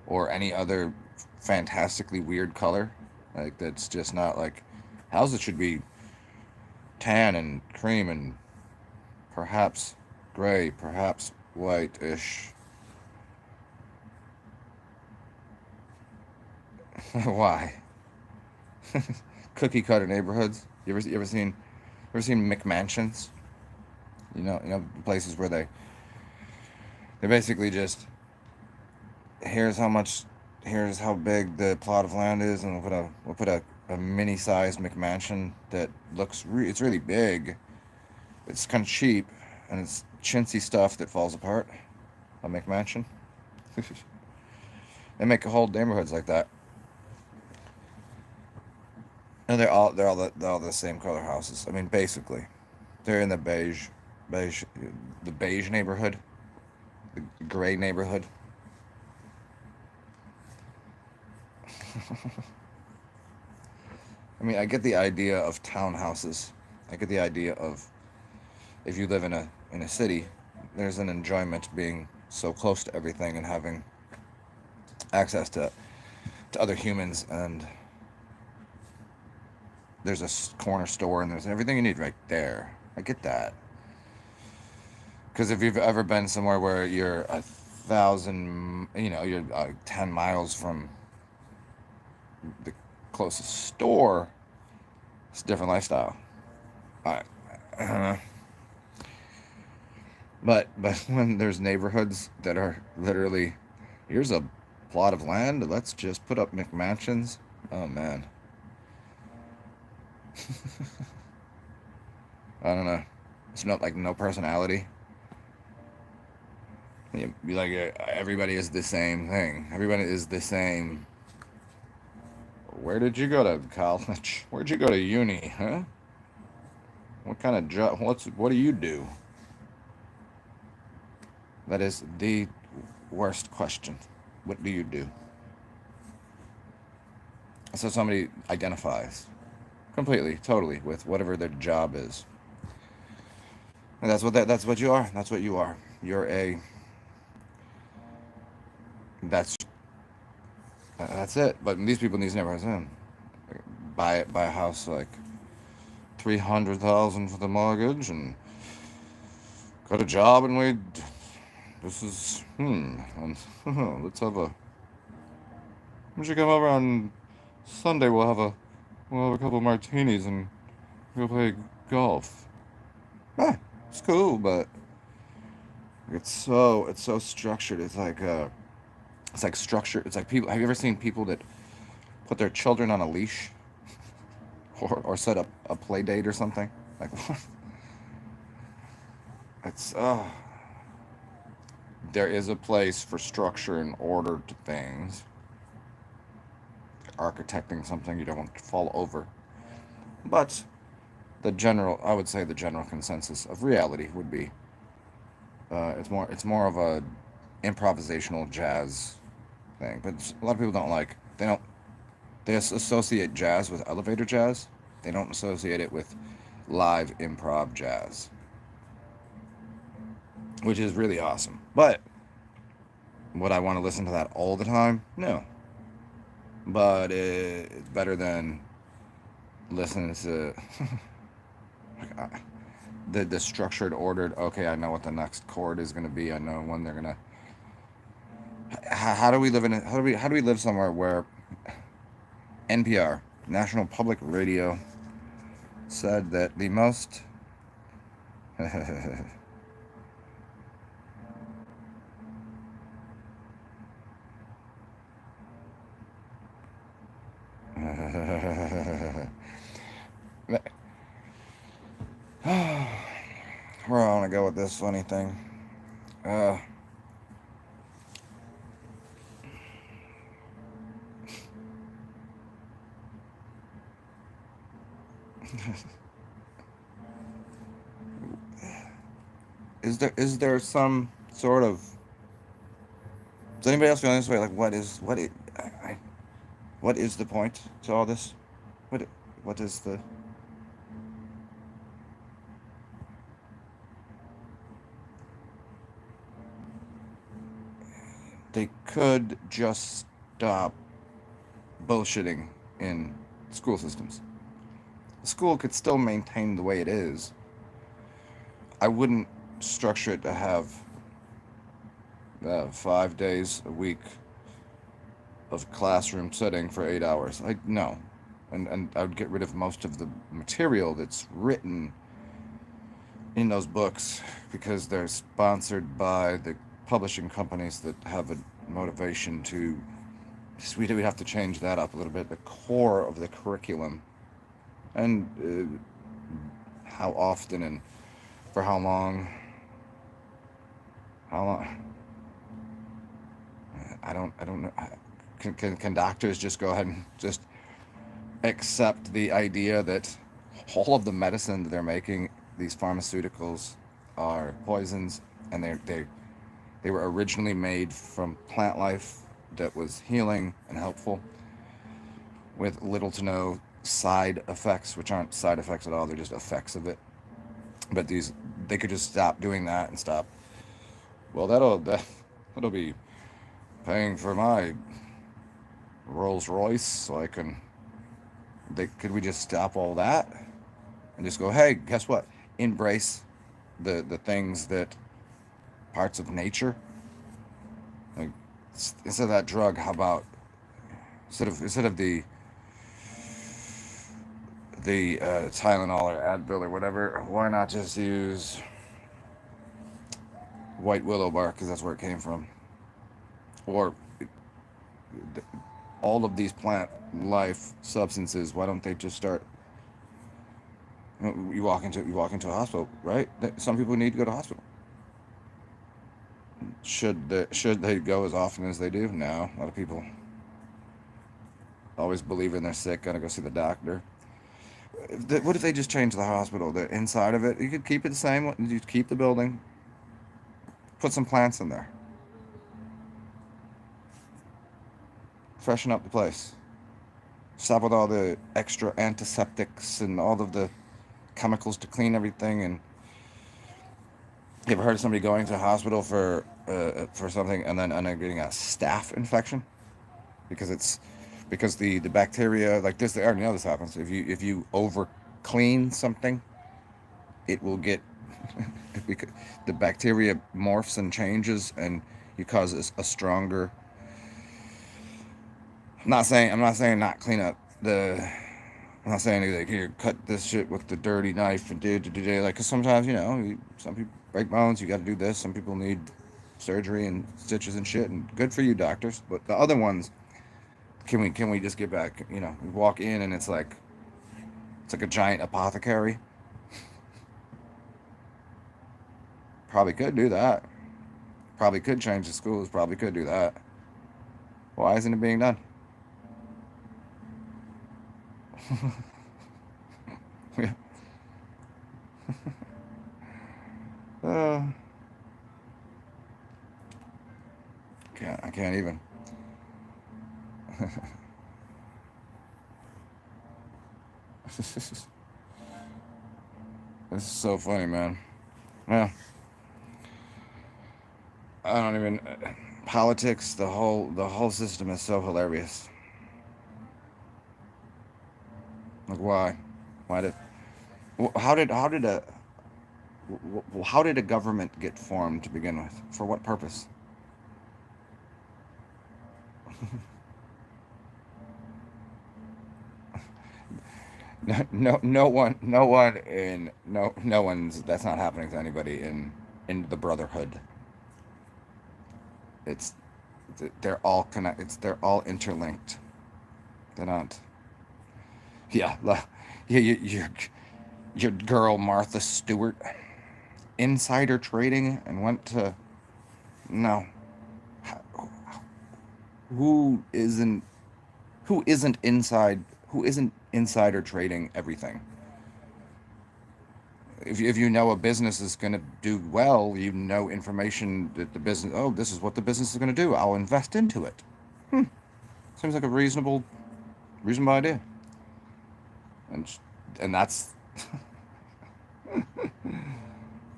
or any other fantastically weird color? Like, that's just not like houses should be tan and cream and perhaps gray, perhaps white-ish. Why? Cookie cutter neighborhoods. You ever seen McMansions? You know places where they basically just here's how much here's how big the plot of land is, and we'll put a mini sized McMansion that it's really big. It's kind of cheap, and it's chintzy stuff that falls apart. A McMansion. They make whole neighborhoods like that, and they're all the same color houses. I mean, basically, they're in the beige, the beige neighborhood, the gray neighborhood. I mean, I get the idea of townhouses. I get the idea of if you live in a city, there's an enjoyment being so close to everything and having access to other humans, and there's a corner store and there's everything you need right there. I get that. Because if you've ever been somewhere where you're 1,000, you're 10 miles from the closest store, it's a different lifestyle. I, I don't know. But when there's neighborhoods that are literally, here's a plot of land, let's just put up McMansions. Oh man, I don't know. It's not like no personality. You be like everybody is the same thing. Everybody is the same. Where did you go to college? Where'd you go to uni? Huh? What kind of job? What do you do? That is the worst question. What do you do? So somebody identifies completely, totally with whatever their job is. And that's what you are. That's what you are. That's that's it. But these people in these neighborhoods, buy a house like 300,000 for the mortgage and got a job and we this is and let's have a you should come over on Sunday. We'll have a couple martinis and go play golf. Ah, it's cool, but it's so structured. It's like structured. It's like people. Have you ever seen people that put their children on a leash or set up a play date or something? Like what? It's there is a place for structure and order to things. Architecting something you don't want to fall over, but I would say the general consensus of reality would be it's more of a improvisational jazz thing. But a lot of people they associate jazz with elevator jazz. They don't associate it with live improv jazz, which is really awesome. But would I want to listen to that all the time? No. But it's better than listening to the structured, ordered. Okay, I know what the next chord is going to be. I know when they're gonna. How do we live in? How do we live somewhere where NPR, National Public Radio, said that the most where I want to go with this funny thing. Uh, is there some sort of does anybody else feel this way? Like what is the point to all this? What what is the they could just stop bullshitting in school systems. The school could still maintain the way it is. I wouldn't structure it to have 5 days a week of classroom setting for 8 hours. No, and I would get rid of most of the material that's written in those books because they're sponsored by the publishing companies that have a motivation to. We have to change that up a little bit. The core of the curriculum and how often and for how long. How long? I don't know. Can doctors just go ahead and just accept the idea that all of the medicine that they're making, these pharmaceuticals, are poisons, and they were originally made from plant life that was healing and helpful, with little to no side effects, which aren't side effects at all. They're just effects of it. But they could just stop doing that and stop. Well, that'll be paying for my Rolls Royce, so I can. Could we just stop all that and just go, hey, guess what? Embrace the things that parts of nature. Like instead of that drug, how about instead of the Tylenol or Advil or whatever, why not just use white willow bark because that's where it came from, or all of these plant life substances? Why don't they just start? You walk into a hospital, right? Some people need to go to hospital. Should they go as often as they do? No, a lot of people always believing they're sick, gotta go see the doctor. What if they just change the hospital, the inside of it? You could keep it the same. You keep the building, put some plants in there, freshen up the place. Stop with all the extra antiseptics and all of the chemicals to clean everything. And you ever heard of somebody going to the hospital for something and then getting a staph infection because it's because the bacteria like this. They already know this happens. If you over clean something, it will get because the bacteria morphs and changes, and you cause a stronger. I'm not saying not clean up the. I'm not saying like here cut this shit with the dirty knife and do like, cause sometimes some people break bones. You got to do this. Some people need surgery and stitches and shit. And good for you, doctors. But the other ones, can we just get back? We walk in and it's like a giant apothecary. Probably could do that. Probably could change the schools. Probably could do that. Why isn't it being done? Yeah. uh, I can't even. This is so funny, man. Yeah, I don't even. Politics, the whole system is so hilarious. Like why? Why did? How did a government get formed to begin with? For what purpose? No one's. That's not happening to anybody in the Brotherhood. It's they're all connect. They're all interlinked. They're not. Yeah, yeah. Your girl Martha Stewart insider trading and went to no. Who isn't who isn't inside who isn't insider trading everything? If you know a business is going to do well, you know information that the business. Oh, this is what the business is going to do. I'll invest into it. Hmm. Seems like a reasonable idea. And and that's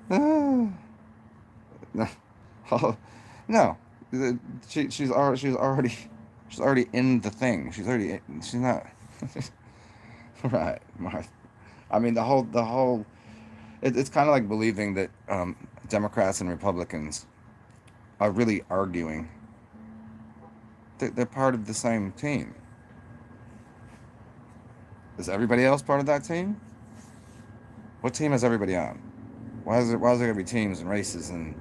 no, oh, no. She's already in the thing. She's not right. I mean the whole it's kind of like believing that Democrats and Republicans are really arguing. They're part of the same team. Is everybody else part of that team? What team is everybody on? Why is there gonna be teams and races and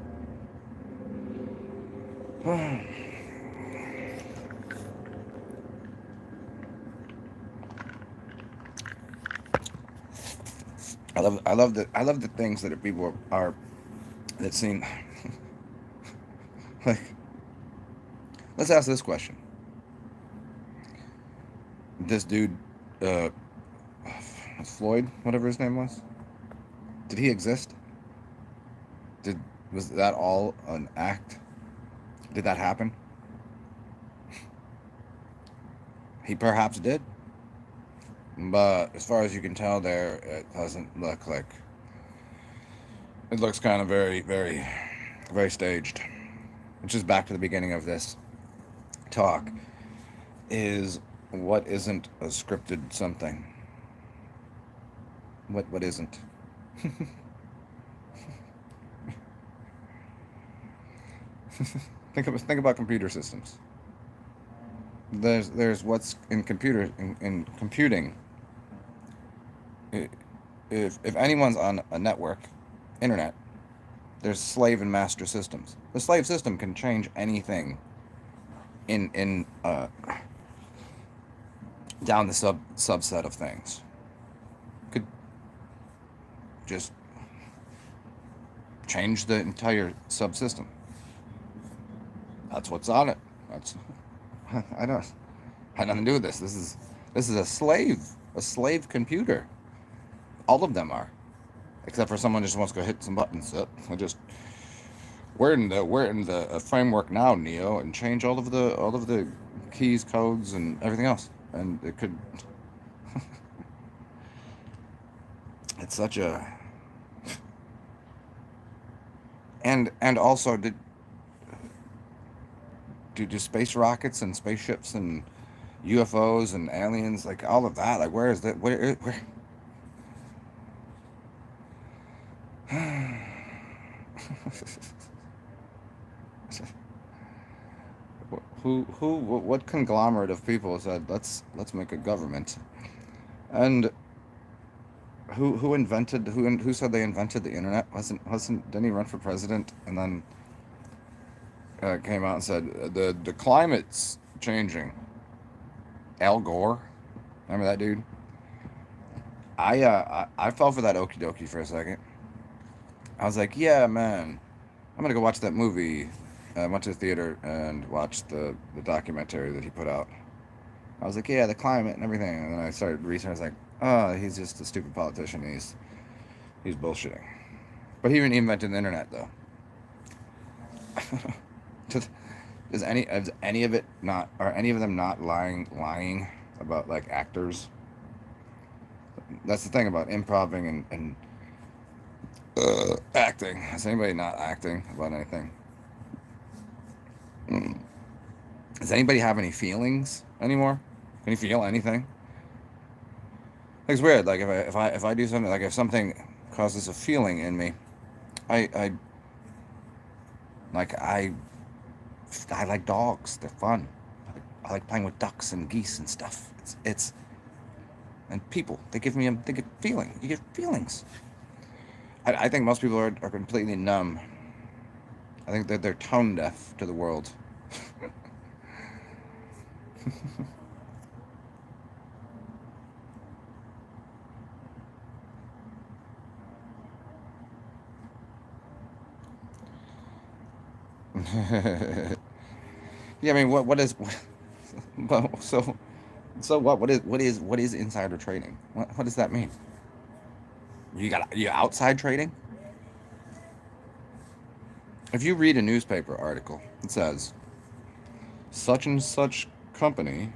I love the things that people are that seem like. Let's ask this question: This dude, uh, Floyd, whatever his name was, did he exist? Did Was that all an act? Did that happen? He perhaps did, but as far as you can tell, there it doesn't look like. It looks kind of very, very, very staged. Which is back to the beginning of this talk. Is what isn't a scripted something? What isn't? Think about computer systems. There's what's in computing. If anyone's on a network, internet, there's slave and master systems. The slave system can change anything in down the subset of things. Could just change the entire subsystem. That's what's on it. That's I don't had nothing to do with this. This is a slave computer. All of them are, except for someone just wants to go hit some buttons. I just we're in the framework now, Neo, and change all of the keys, codes, and everything else. And it could. It's such a and also do space rockets and spaceships and UFOs and aliens, like all of that. Like, where is that? Where? What conglomerate of people said let's make a government? And who said they invented the internet? Didn't he run for president and then came out and said the climate's changing? Al Gore, remember that dude? I fell for that okie dokie for a second. I was like, yeah, man, I'm gonna go watch that movie. I went to the theater and watched the documentary that he put out. I was like, yeah, the climate and everything. And then I started researching. I was like, oh, he's just a stupid politician. He's bullshitting. But he even invented the internet, though. Is any of it not? Are any of them not lying about like actors? That's the thing about improving and acting. Is anybody not acting about anything? Mm. Does anybody have any feelings anymore? Can you feel anything? Like, it's weird. Like if I do something, like if something causes a feeling in me, I like I like dogs. They're fun. I like playing with ducks and geese and stuff. It's and people. They get feeling. You get feelings. I think most people are completely numb. I think that they're tone deaf to the world. Yeah, I mean, what is well, so what is insider trading? What does that mean? You outside trading? If you read a newspaper article, it says such and such company,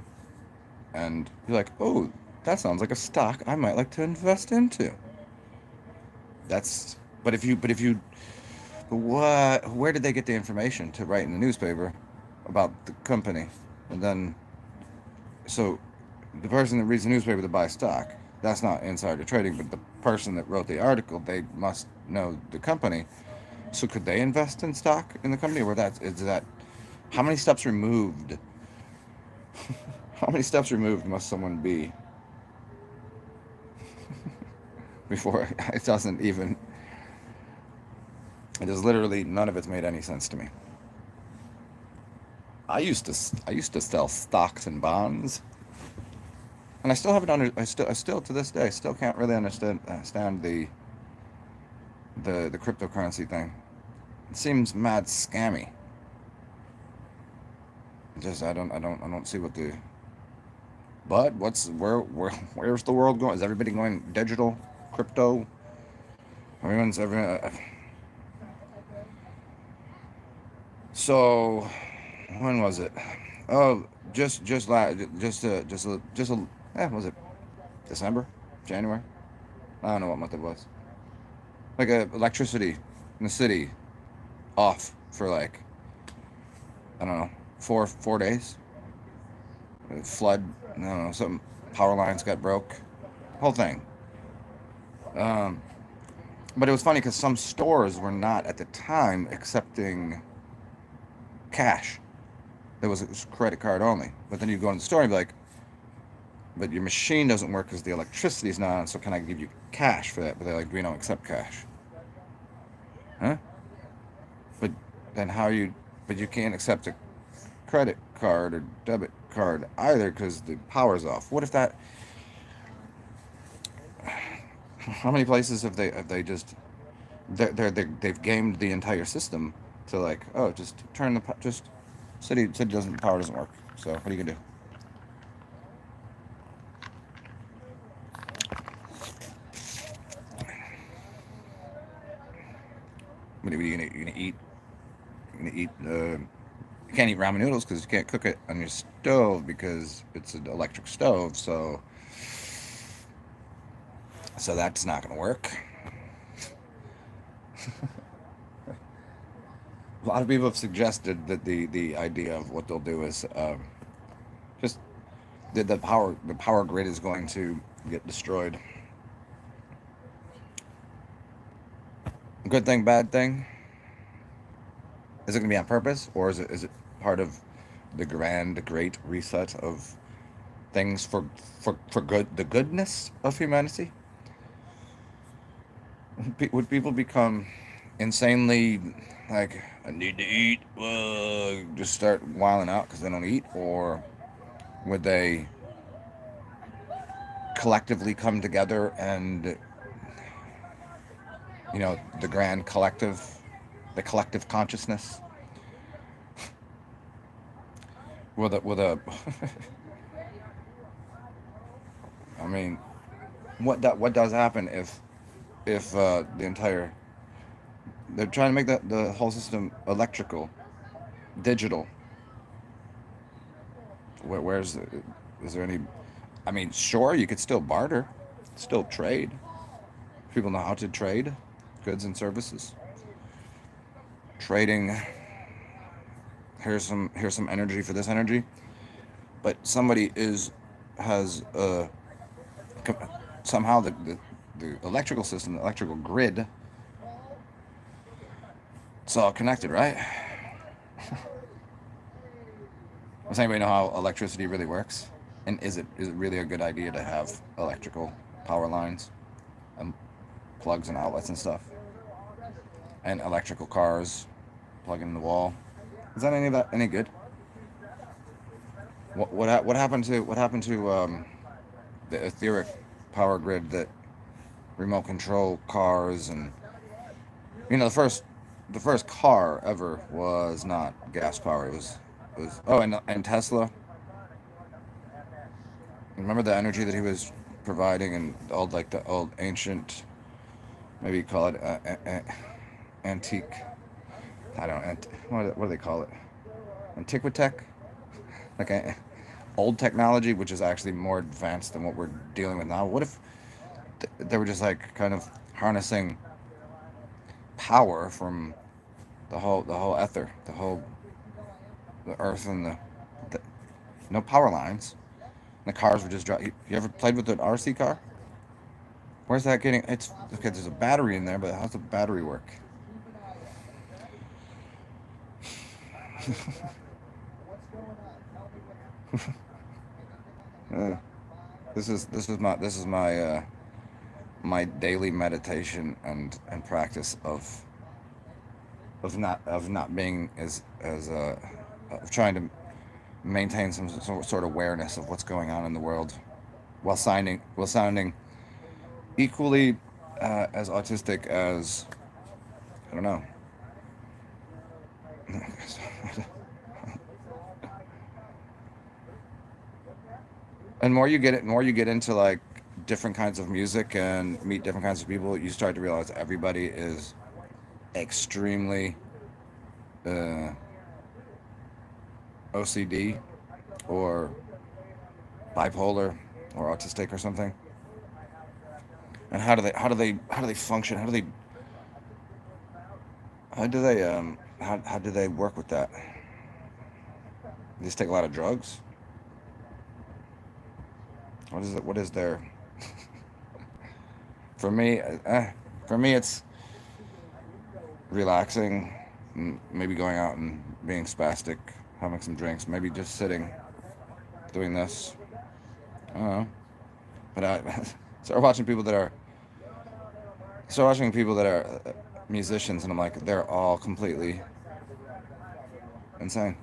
and you're like, oh, that sounds like a stock I might like to invest into. That's but if you what where did they get the information to write in the newspaper about the company? And then so the person that reads the newspaper to buy stock, that's not insider trading, but the person that wrote the article, they must know the company. So could they invest in stock in the company, or that is that how many steps removed? How many steps removed must someone be before it doesn't even? It is literally none of it's made any sense to me. I used to sell stocks and bonds, and I still haven't I still to this day still can't really understand the cryptocurrency thing. It seems mad scammy. Just I don't see what the but where's the world going? Is everybody going digital, crypto? Everyone's every so when was it? Oh, was it December, January? I don't know what month it was. Like electricity in the city off for like I don't know 4 days. Flood. I don't know. Some power lines got broke. Whole thing. Um, but it was funny because some stores were not at the time accepting cash. It was credit card only. But then you go in the store and be like, but your machine doesn't work because the electricity's not on. So can I give you cash for that? But they're like, we don't accept cash. Huh? But then how you? But you can't accept a credit card or debit card either because the power's off. What if that? How many places have they just they've gamed the entire system to like just turn the just city doesn't power doesn't work. So what are you gonna do? What are you gonna eat? You're gonna eat. You can't eat ramen noodles because you can't cook it on your stove because it's an electric stove. So that's not gonna work. A lot of people have suggested that the idea of what they'll do is just the power grid is going to get destroyed. Good thing, bad thing. Is it going to be on purpose, or is it part of the grand, great reset of things for good, the goodness of humanity? Would people become insanely like, I need to eat, just start wilding out because they don't eat, or would they collectively come together and, the grand collective, the collective consciousness, with a I mean, what does happen if the entire, they're trying to make the whole system electrical, digital. Where's is there any? I mean, sure, you could still barter, still trade. People know how to trade goods and services. Trading, here's some energy for this energy, but somebody is has somehow the electrical system, the electrical grid, it's all connected, right? Does anybody know how electricity really works? And is it really a good idea to have electrical power lines and plugs and outlets and stuff, and electrical cars plugging in the wall? Is that any of that any good? What happened to the etheric power grid that remote control cars, and the first car ever was not gas power. It was, oh, and Tesla. Remember the energy that he was providing, and the old ancient, maybe you call it antique. I don't know. What do they call it? Antiquitech, like old technology, which is actually more advanced than what we're dealing with now. What if they were just like kind of harnessing power from the whole ether, the earth, and the no power lines. And the cars were just drive. You ever played with an RC car? Where's that getting? It's okay. There's a battery in there, but how's the battery work? Uh, this is my daily meditation and practice of not being as of trying to maintain some sort of awareness of what's going on in the world, while sounding equally as autistic as, I don't know. And more you get into like different kinds of music and meet different kinds of people, you start to realize everybody is extremely uh, OCD or bipolar or autistic or something. And how do they function? How do they work with that? They just take a lot of drugs. What is it? What is their for me? For me, it's relaxing, maybe going out and being spastic, having some drinks, maybe just sitting, doing this. I don't know. But I start watching people that are musicians, and I'm like, they're all completely insane.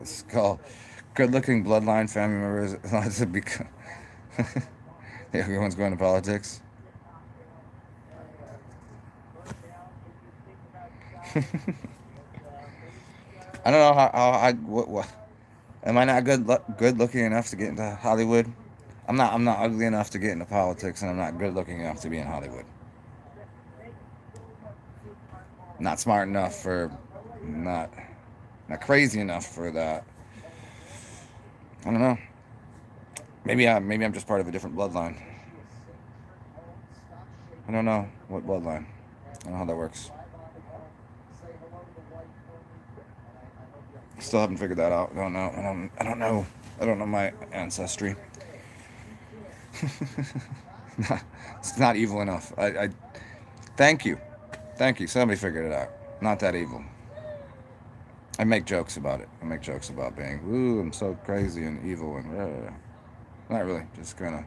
Skull. Good-looking bloodline family members. Lots of everyone's going to politics. I don't know how I what am I not good looking enough to get into Hollywood? I'm not ugly enough to get into politics, and I'm not good looking enough to be in Hollywood. Not smart enough for, not not crazy enough for that. I don't know. Maybe I'm just part of a different bloodline. I don't know what bloodline. I don't know how that works. Still haven't figured that out. I don't know. I don't know. I don't know my ancestry. It's not evil enough. Thank you. Thank you. Somebody figured it out. Not that evil. I make jokes about it. I make jokes about being, ooh, I'm so crazy and evil and not really. Just kind of,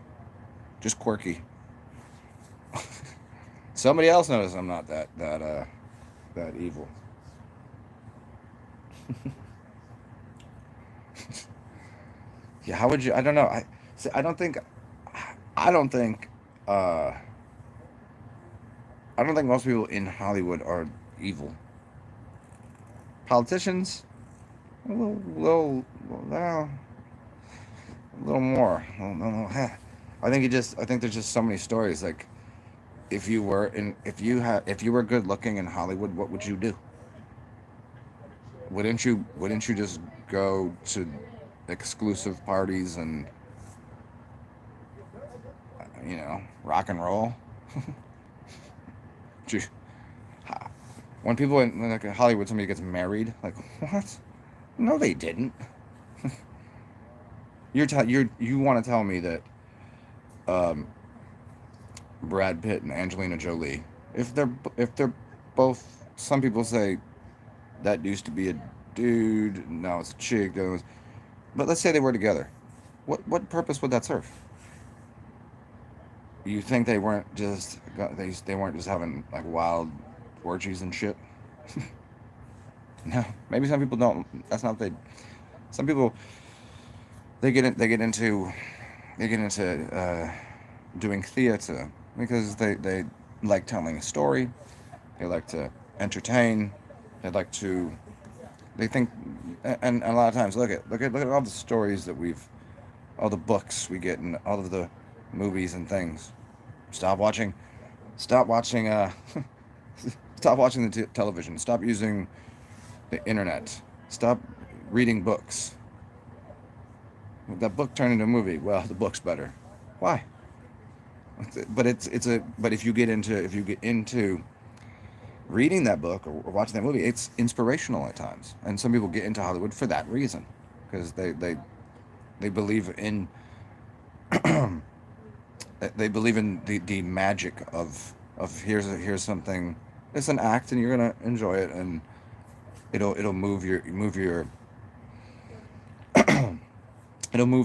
just quirky. Somebody else knows I'm not that evil. Yeah, how would you? I don't know. See, I don't think, uh, I don't think most people in Hollywood are evil. Politicians, well, a little more. I think I think there's just so many stories. Like, if you were good looking in Hollywood, what would you do? Wouldn't you just go to exclusive parties and rock and roll? Gee, when people in like Hollywood, somebody gets married, like what? No, they didn't. You want to tell me that um, Brad Pitt and Angelina Jolie, if they're both, some people say that used to be a dude, now it's a chick. But let's say they were together. What purpose would that serve? You think they weren't just having like wild orgies and shit? No, maybe some people don't. That's not they. Some people they get into doing theater because they like telling a story. They like to entertain. They like to. They think, and a lot of times look at all the stories that all the books we get, and all of the movies and things. Stop watching. Stop watching. Stop watching the television. Stop using the internet. Stop reading books. That book turned into a movie. Well, the book's better. Why? But if you get into reading that book or watching that movie, it's inspirational at times. And some people get into Hollywood for that reason, because they believe in the magic of here's something. It's an act, and you're gonna enjoy it, and it'll it'll move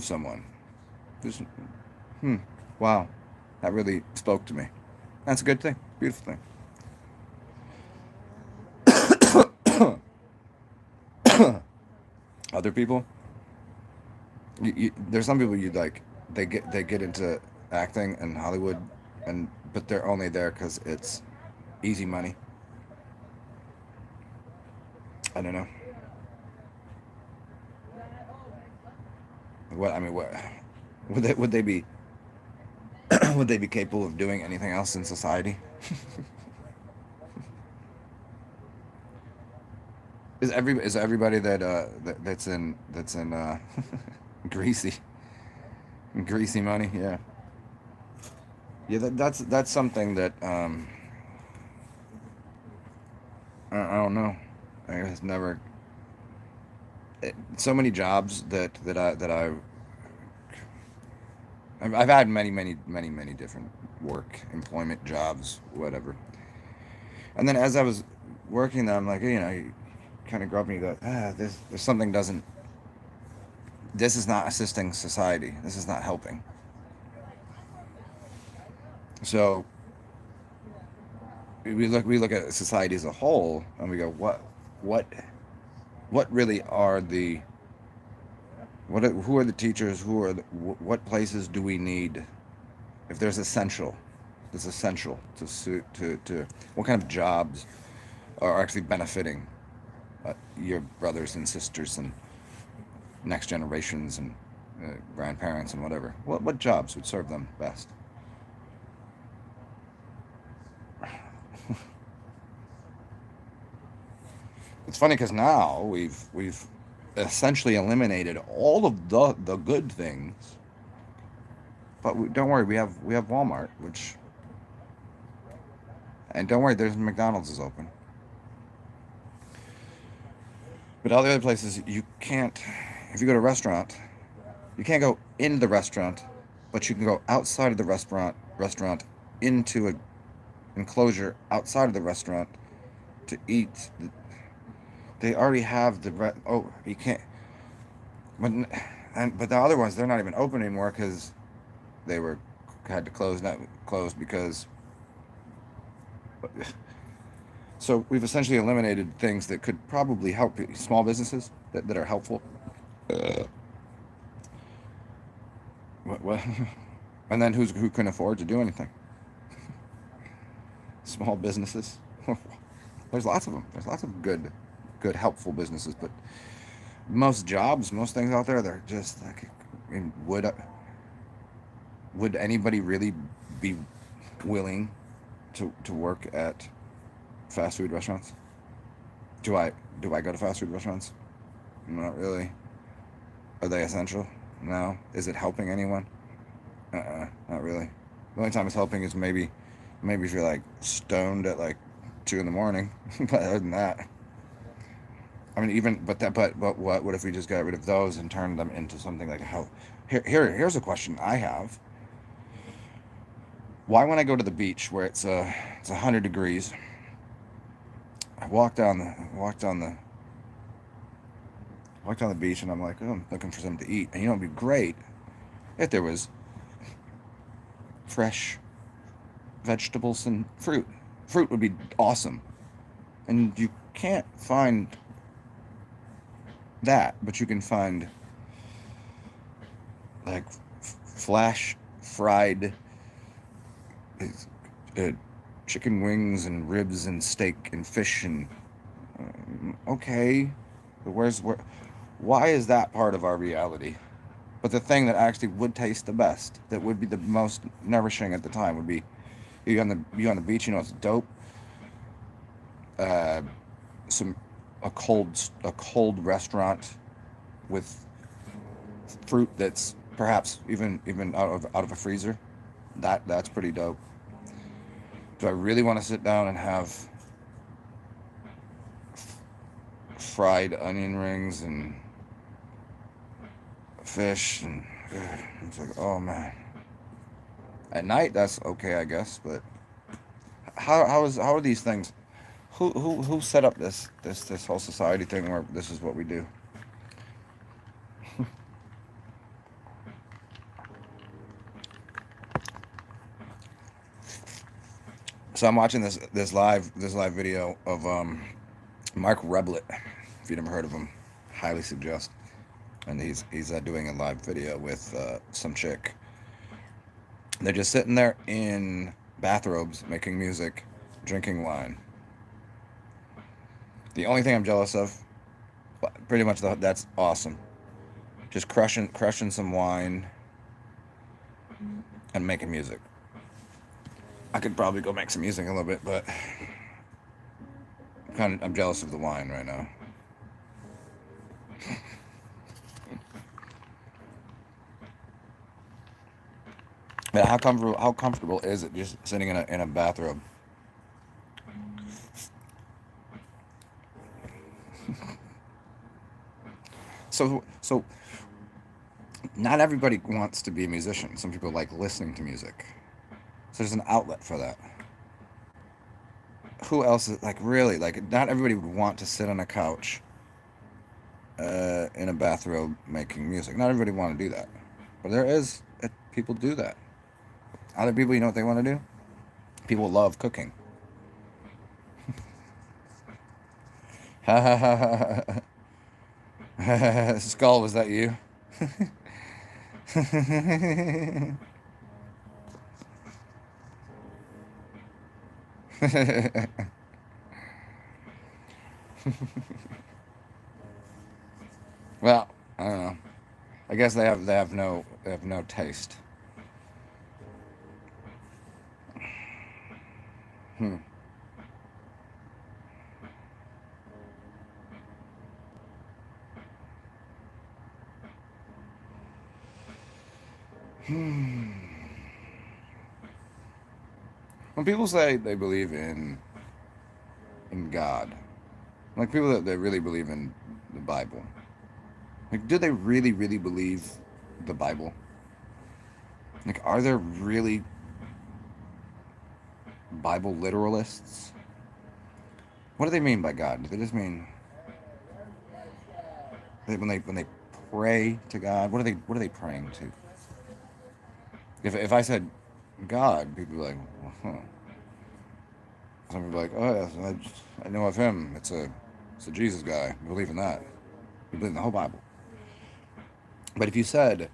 someone. Just, hmm. Wow, that really spoke to me. That's a good thing. Beautiful thing. Other people, there's some people you like. They get into acting in Hollywood, but they're only there because it's easy money. I don't know. What I mean, what would they be? Would they be capable of doing anything else in society? Is everybody that's in greasy greasy money? Yeah, yeah. That's something that I don't know. I guess never. So many jobs I've had many different employment jobs, whatever. And then as I was working there, I'm like, you kind of grub me that there's something doesn't. This is not assisting society. This is not helping. So we look at society as a whole, and we go, what what really are the who are the teachers? What places do we need? If there's essential to what kind of jobs are actually benefiting your brothers and sisters and next generations and grandparents and whatever. What jobs would serve them best? It's funny because now we've essentially eliminated all of the good things, but don't worry, we have Walmart, which And don't worry, there's McDonald's is open. But all the other places you can't. If you go to a restaurant, you can't go into the restaurant, but you can go outside of the restaurant into a enclosure outside of the restaurant to eat. They already have oh, you can't. But but the other ones, they're not even open anymore because they were had to close, not closed because. So we've essentially eliminated things that could probably help small businesses that are helpful. What? And then who can afford to do anything? Small businesses. There's lots of them. There's lots of good helpful businesses, but most jobs, most things out there, they're just like, I mean, would anybody really be willing to work at fast food restaurants? Do I go to fast food restaurants? Not really. Are they essential? No. Is it helping anyone? Not really. The only time it's helping is maybe if you're like stoned at like 2 in the morning. But other than that, I mean, but what if we just got rid of those and turned them into something like a health? Here's a question I have. Why, when I go to the beach where it's 100 degrees, I walk down the beach and I'm like, oh, I'm looking for something to eat, and it'd be great if there was fresh vegetables and fruit. Fruit would be awesome, and you can't find that, but you can find like flash fried uh, chicken wings and ribs and steak and fish and okay, but why is that part of our reality? But the thing that actually would taste the best, that would be the most nourishing at the time, would be you on the beach. You know, it's dope. Uh, some a cold restaurant with fruit that's perhaps even out of a freezer. That's pretty dope. Do I really want to sit down and have fried onion rings and fish and it's like, oh man. At night that's okay, I guess, but how are these things? Who set up this whole society thing where this is what we do? So I'm watching this live video of Mark Reblet. If you've never heard of him, highly suggest. And he's doing a live video with some chick. They're just sitting there in bathrobes, making music, drinking wine. The only thing I'm jealous of, pretty much that's awesome. Just crushing some wine and making music. I could probably go make some music in a little bit, but I'm jealous of the wine right now. But how comfortable is it just sitting in a bathrobe? So not everybody wants to be a musician. Some people like listening to music. So there's an outlet for that. Who else is like really like? Not everybody would want to sit on a couch in a bathrobe making music. Not everybody want to do that, but people do that. Other people, you know what they want to do? People love cooking. Ha ha ha ha. Skull, was that you? Well, I don't know. I guess they have no taste. Hmm. Hmm. when people say they believe in God, like people that really believe in the Bible, like do they really really believe the Bible? Like, are there really Bible literalists? What do they mean by God? Do they just mean when they pray to God? What are they praying to? If I said God, people would be like, well, huh. Some people are like, oh yes, I know of him. It's a Jesus guy. I believe in that. You believe in the whole Bible. But if you said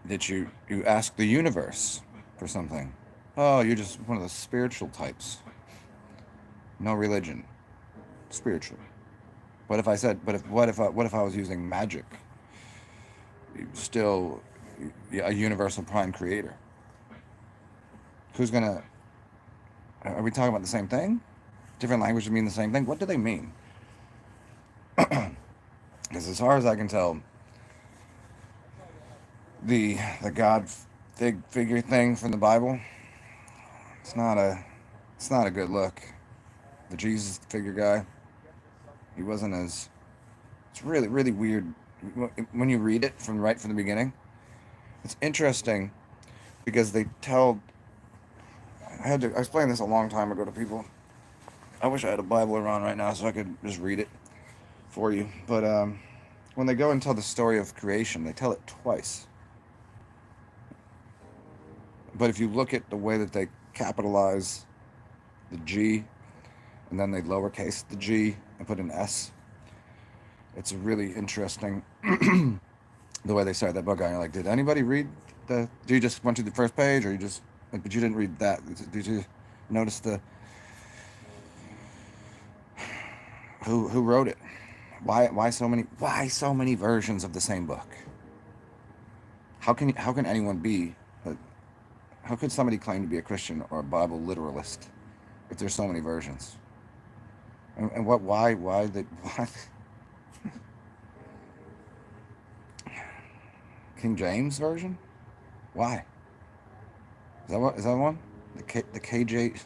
that you ask the universe for something, oh, you're just one of the spiritual types. No religion, spiritual. What if I said? But what if I was using magic? Still, a universal prime creator. Who's gonna? Are we talking about the same thing? Different languages mean the same thing. What do they mean? Because as far as I can tell, the God figure thing from the Bible, it's not a good look. The Jesus figure guy, he wasn't as. It's really really weird when you read it from the beginning. It's interesting because they tell. I had to explain this a long time ago to people. I wish I had a Bible around right now so I could just read it for you. But when they go and tell the story of creation, they tell it twice. But if you look at the way that they capitalize the G and then they lowercase the G and put an S, it's really interesting the way they start that book out. You're like, did anybody read the? Do you just went to the first page, or you just? But you didn't read that. Did you notice the? Who wrote it? Why so many versions of the same book? How can anyone be? How could somebody claim to be a Christian or a Bible literalist if there's so many versions? And what? Why the? Why? King James version? Why? Is that what? Is that one? The KJV,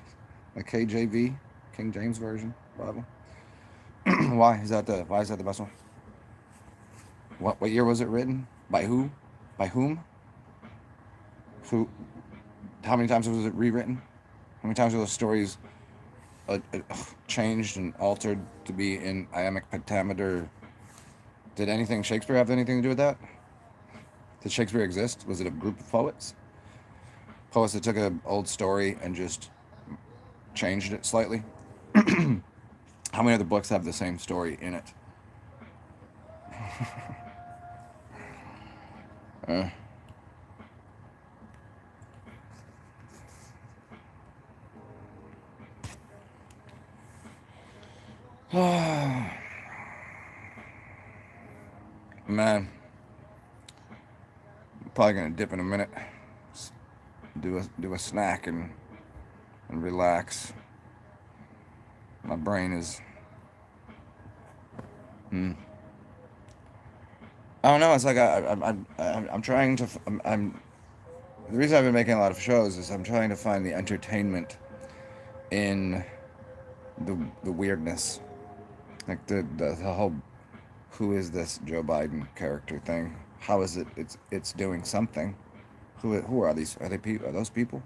King James version Bible. Why is that the best one? What year was it written? By who? By whom? Who? How many times was it rewritten? How many times were those stories changed and altered to be in iambic pentameter? Did Shakespeare have anything to do with that? Did Shakespeare exist? Was it a group of poets? Poets that took an old story and just changed it slightly? How many other books have the same story in it? Uh, Man, I'm probably gonna dip in a minute. Do a snack and relax. My brain is. I don't know. It's like I'm trying to. I'm. The reason I've been making a lot of shows is I'm trying to find the entertainment in the weirdness, like the whole who is this Joe Biden character thing? How is it? It's doing something. Who are these? Are they people? Are those people?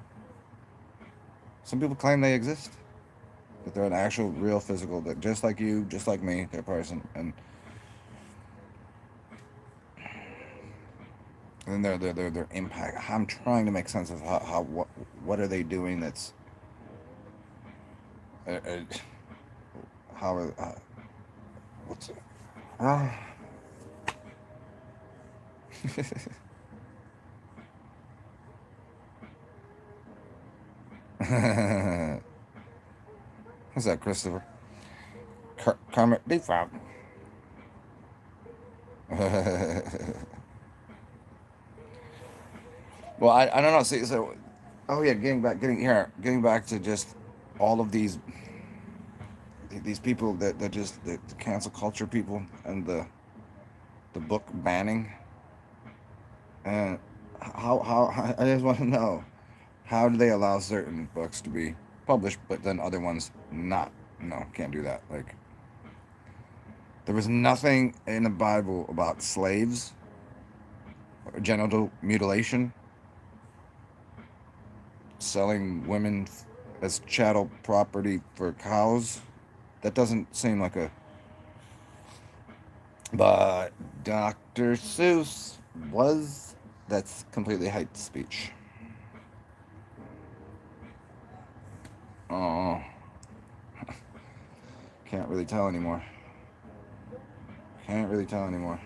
Some people claim they exist, that they're an actual, real, physical, that just like you, just like me, they're a person, and then their impact. I'm trying to make sense of how what are they doing that's uh, how what's it? Uh, What's that, Christopher? Kermit the Frog. Well, I don't know. See, so, oh yeah, getting back to just all of these people that just the cancel culture people and the book banning and how I just want to know How do they allow certain books to be published, but then other ones not? No, can't do that. Like, there was nothing in the Bible about slaves or genital mutilation, selling women as chattel property for cows. That doesn't seem like a. But Dr. Seuss was. That's completely hate speech. Oh, can't really tell anymore. Can't really tell anymore.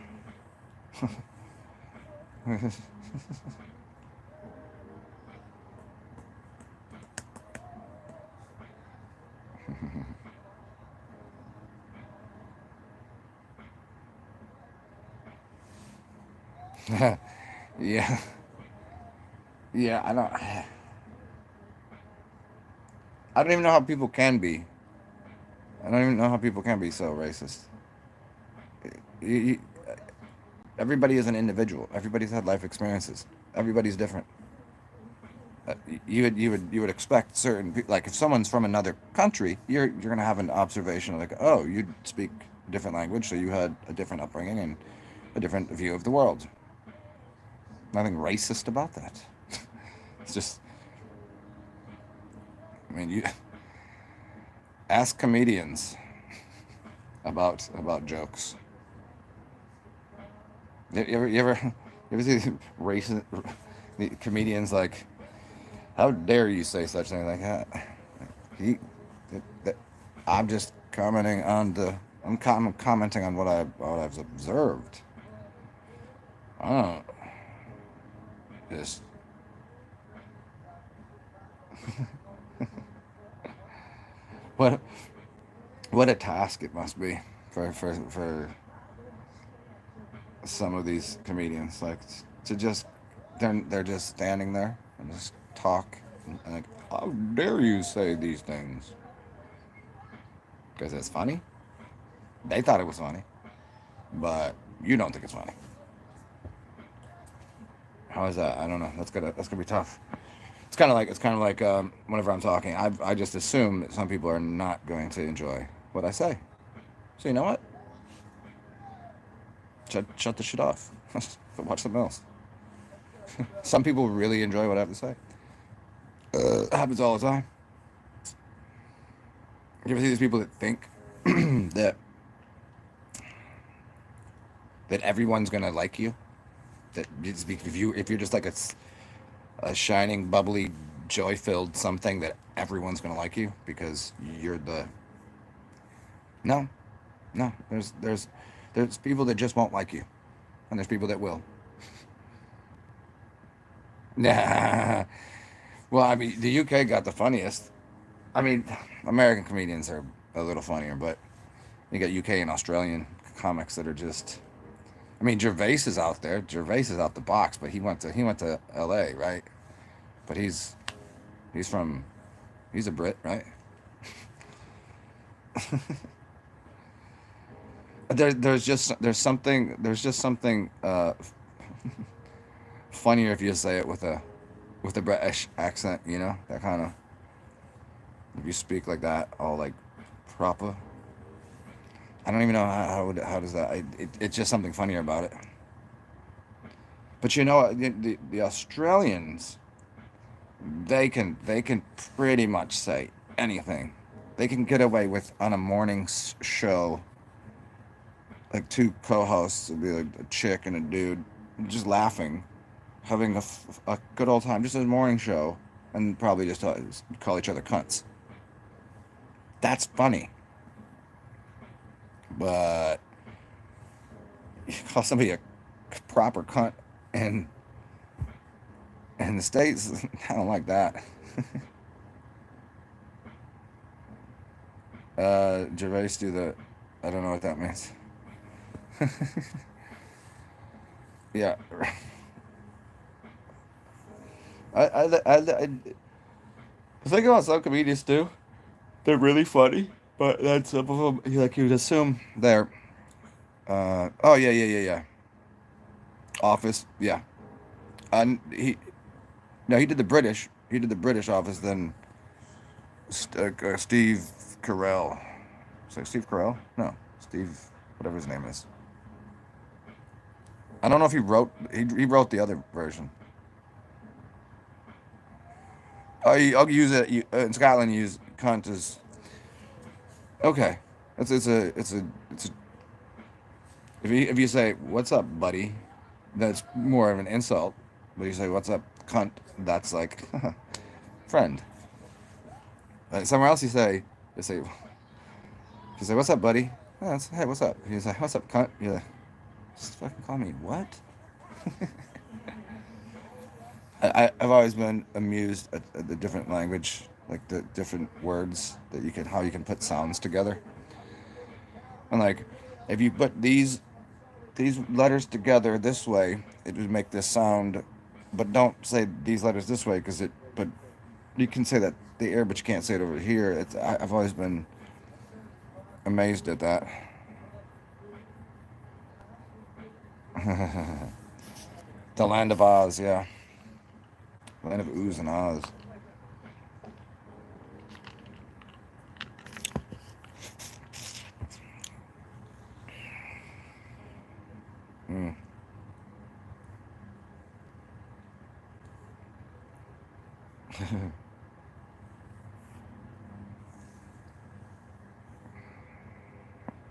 Yeah, yeah. I don't even know how people can be. I don't even know how people can be so racist. You, you, everybody is an individual. Everybody's had life experiences. Everybody's different. You would expect certain like if someone's from another country, you're gonna have an observation like, oh, you speak a different language, so you had a different upbringing and a different view of the world. Nothing racist about that. It's just, I mean, you ask comedians about jokes. You ever see racist comedians like, how dare you say such things like that? He, I'm just commenting on the. I'm commenting on what I've observed. I don't just. what what a task it must be for some of these comedians, like to just they're just standing there and just talk and like, how dare you say these things? Because it's funny. They thought it was funny, but you don't think it's funny. How is that? I don't know. That's gonna be tough. It's kind of like whenever I'm talking, I just assume that some people are not going to enjoy what I say. So you know what? Shut the shit off. Watch something else. Some people really enjoy what I have to say. It happens all the time. You ever see these people that think that that everyone's gonna like you? That if you're just like a shining, bubbly, joy-filled something, that everyone's gonna like you because you're the. No, no. There's people that just won't like you, and there's people that will. Nah. Well, I mean, the UK got the funniest. I mean, American comedians are a little funnier, but you got UK and Australian comics that are just. I mean, Gervais is out there. Gervais is out the box, but he went to L.A., right? But he's from he's a Brit, right? There's just something funnier if you say it with a British accent, that kind of if you speak like that, all like proper. I don't even know how does that. It's just something funnier about it. But the Australians, they can pretty much say anything. They can get away with on a morning show, like two co-hosts would be like a chick and a dude, just laughing, having a good old time, just a morning show, and probably just call each other cunts. That's funny, but you call somebody a proper cunt and in the states, I don't like that. Gervais do the. I don't know what that means. Yeah, I think about some comedians too. They're really funny, but then some of them, like you'd assume they're. Oh yeah, yeah, yeah, yeah. Office, yeah. And he no, he did the British. he did the British office than Steve Carell. Say Steve Carell? No, Steve, whatever his name is. I don't know if he wrote the other version. I'll use it in Scotland. You use cunt as okay. It's a if you say what's up, buddy, that's more of an insult. But you say what's up, cunt, that's like friend. Somewhere else you say what's up, buddy. Oh, hey, what's up? You say what's up, cunt. You're like, just fucking call me what? I've always been amused at the different language, like the different words that how you can put sounds together. And like, if you put these letters together this way, it would make this sound. But don't say these letters this way but you can say that the air, but you can't say it over here. I've always been amazed at that. The land of Oz, yeah. Land of oohs and ahs. Mm.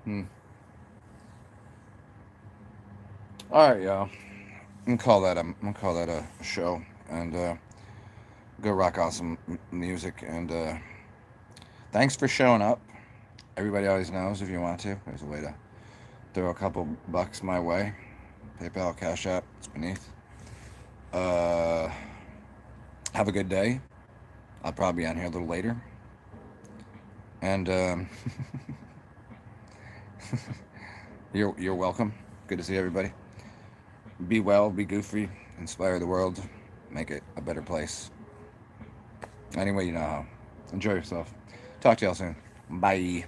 Hmm. All right, y'all. I'm gonna call that a show, and go rock out some music. And thanks for showing up. Everybody always knows if you want to. There's a way to throw a couple bucks my way. PayPal, Cash App, it's beneath. Have a good day. I'll probably be on here a little later. And you're welcome. Good to see everybody. Be well, be goofy, inspire the world, make it a better place. Any way you know how. Enjoy yourself. Talk to y'all soon. Bye.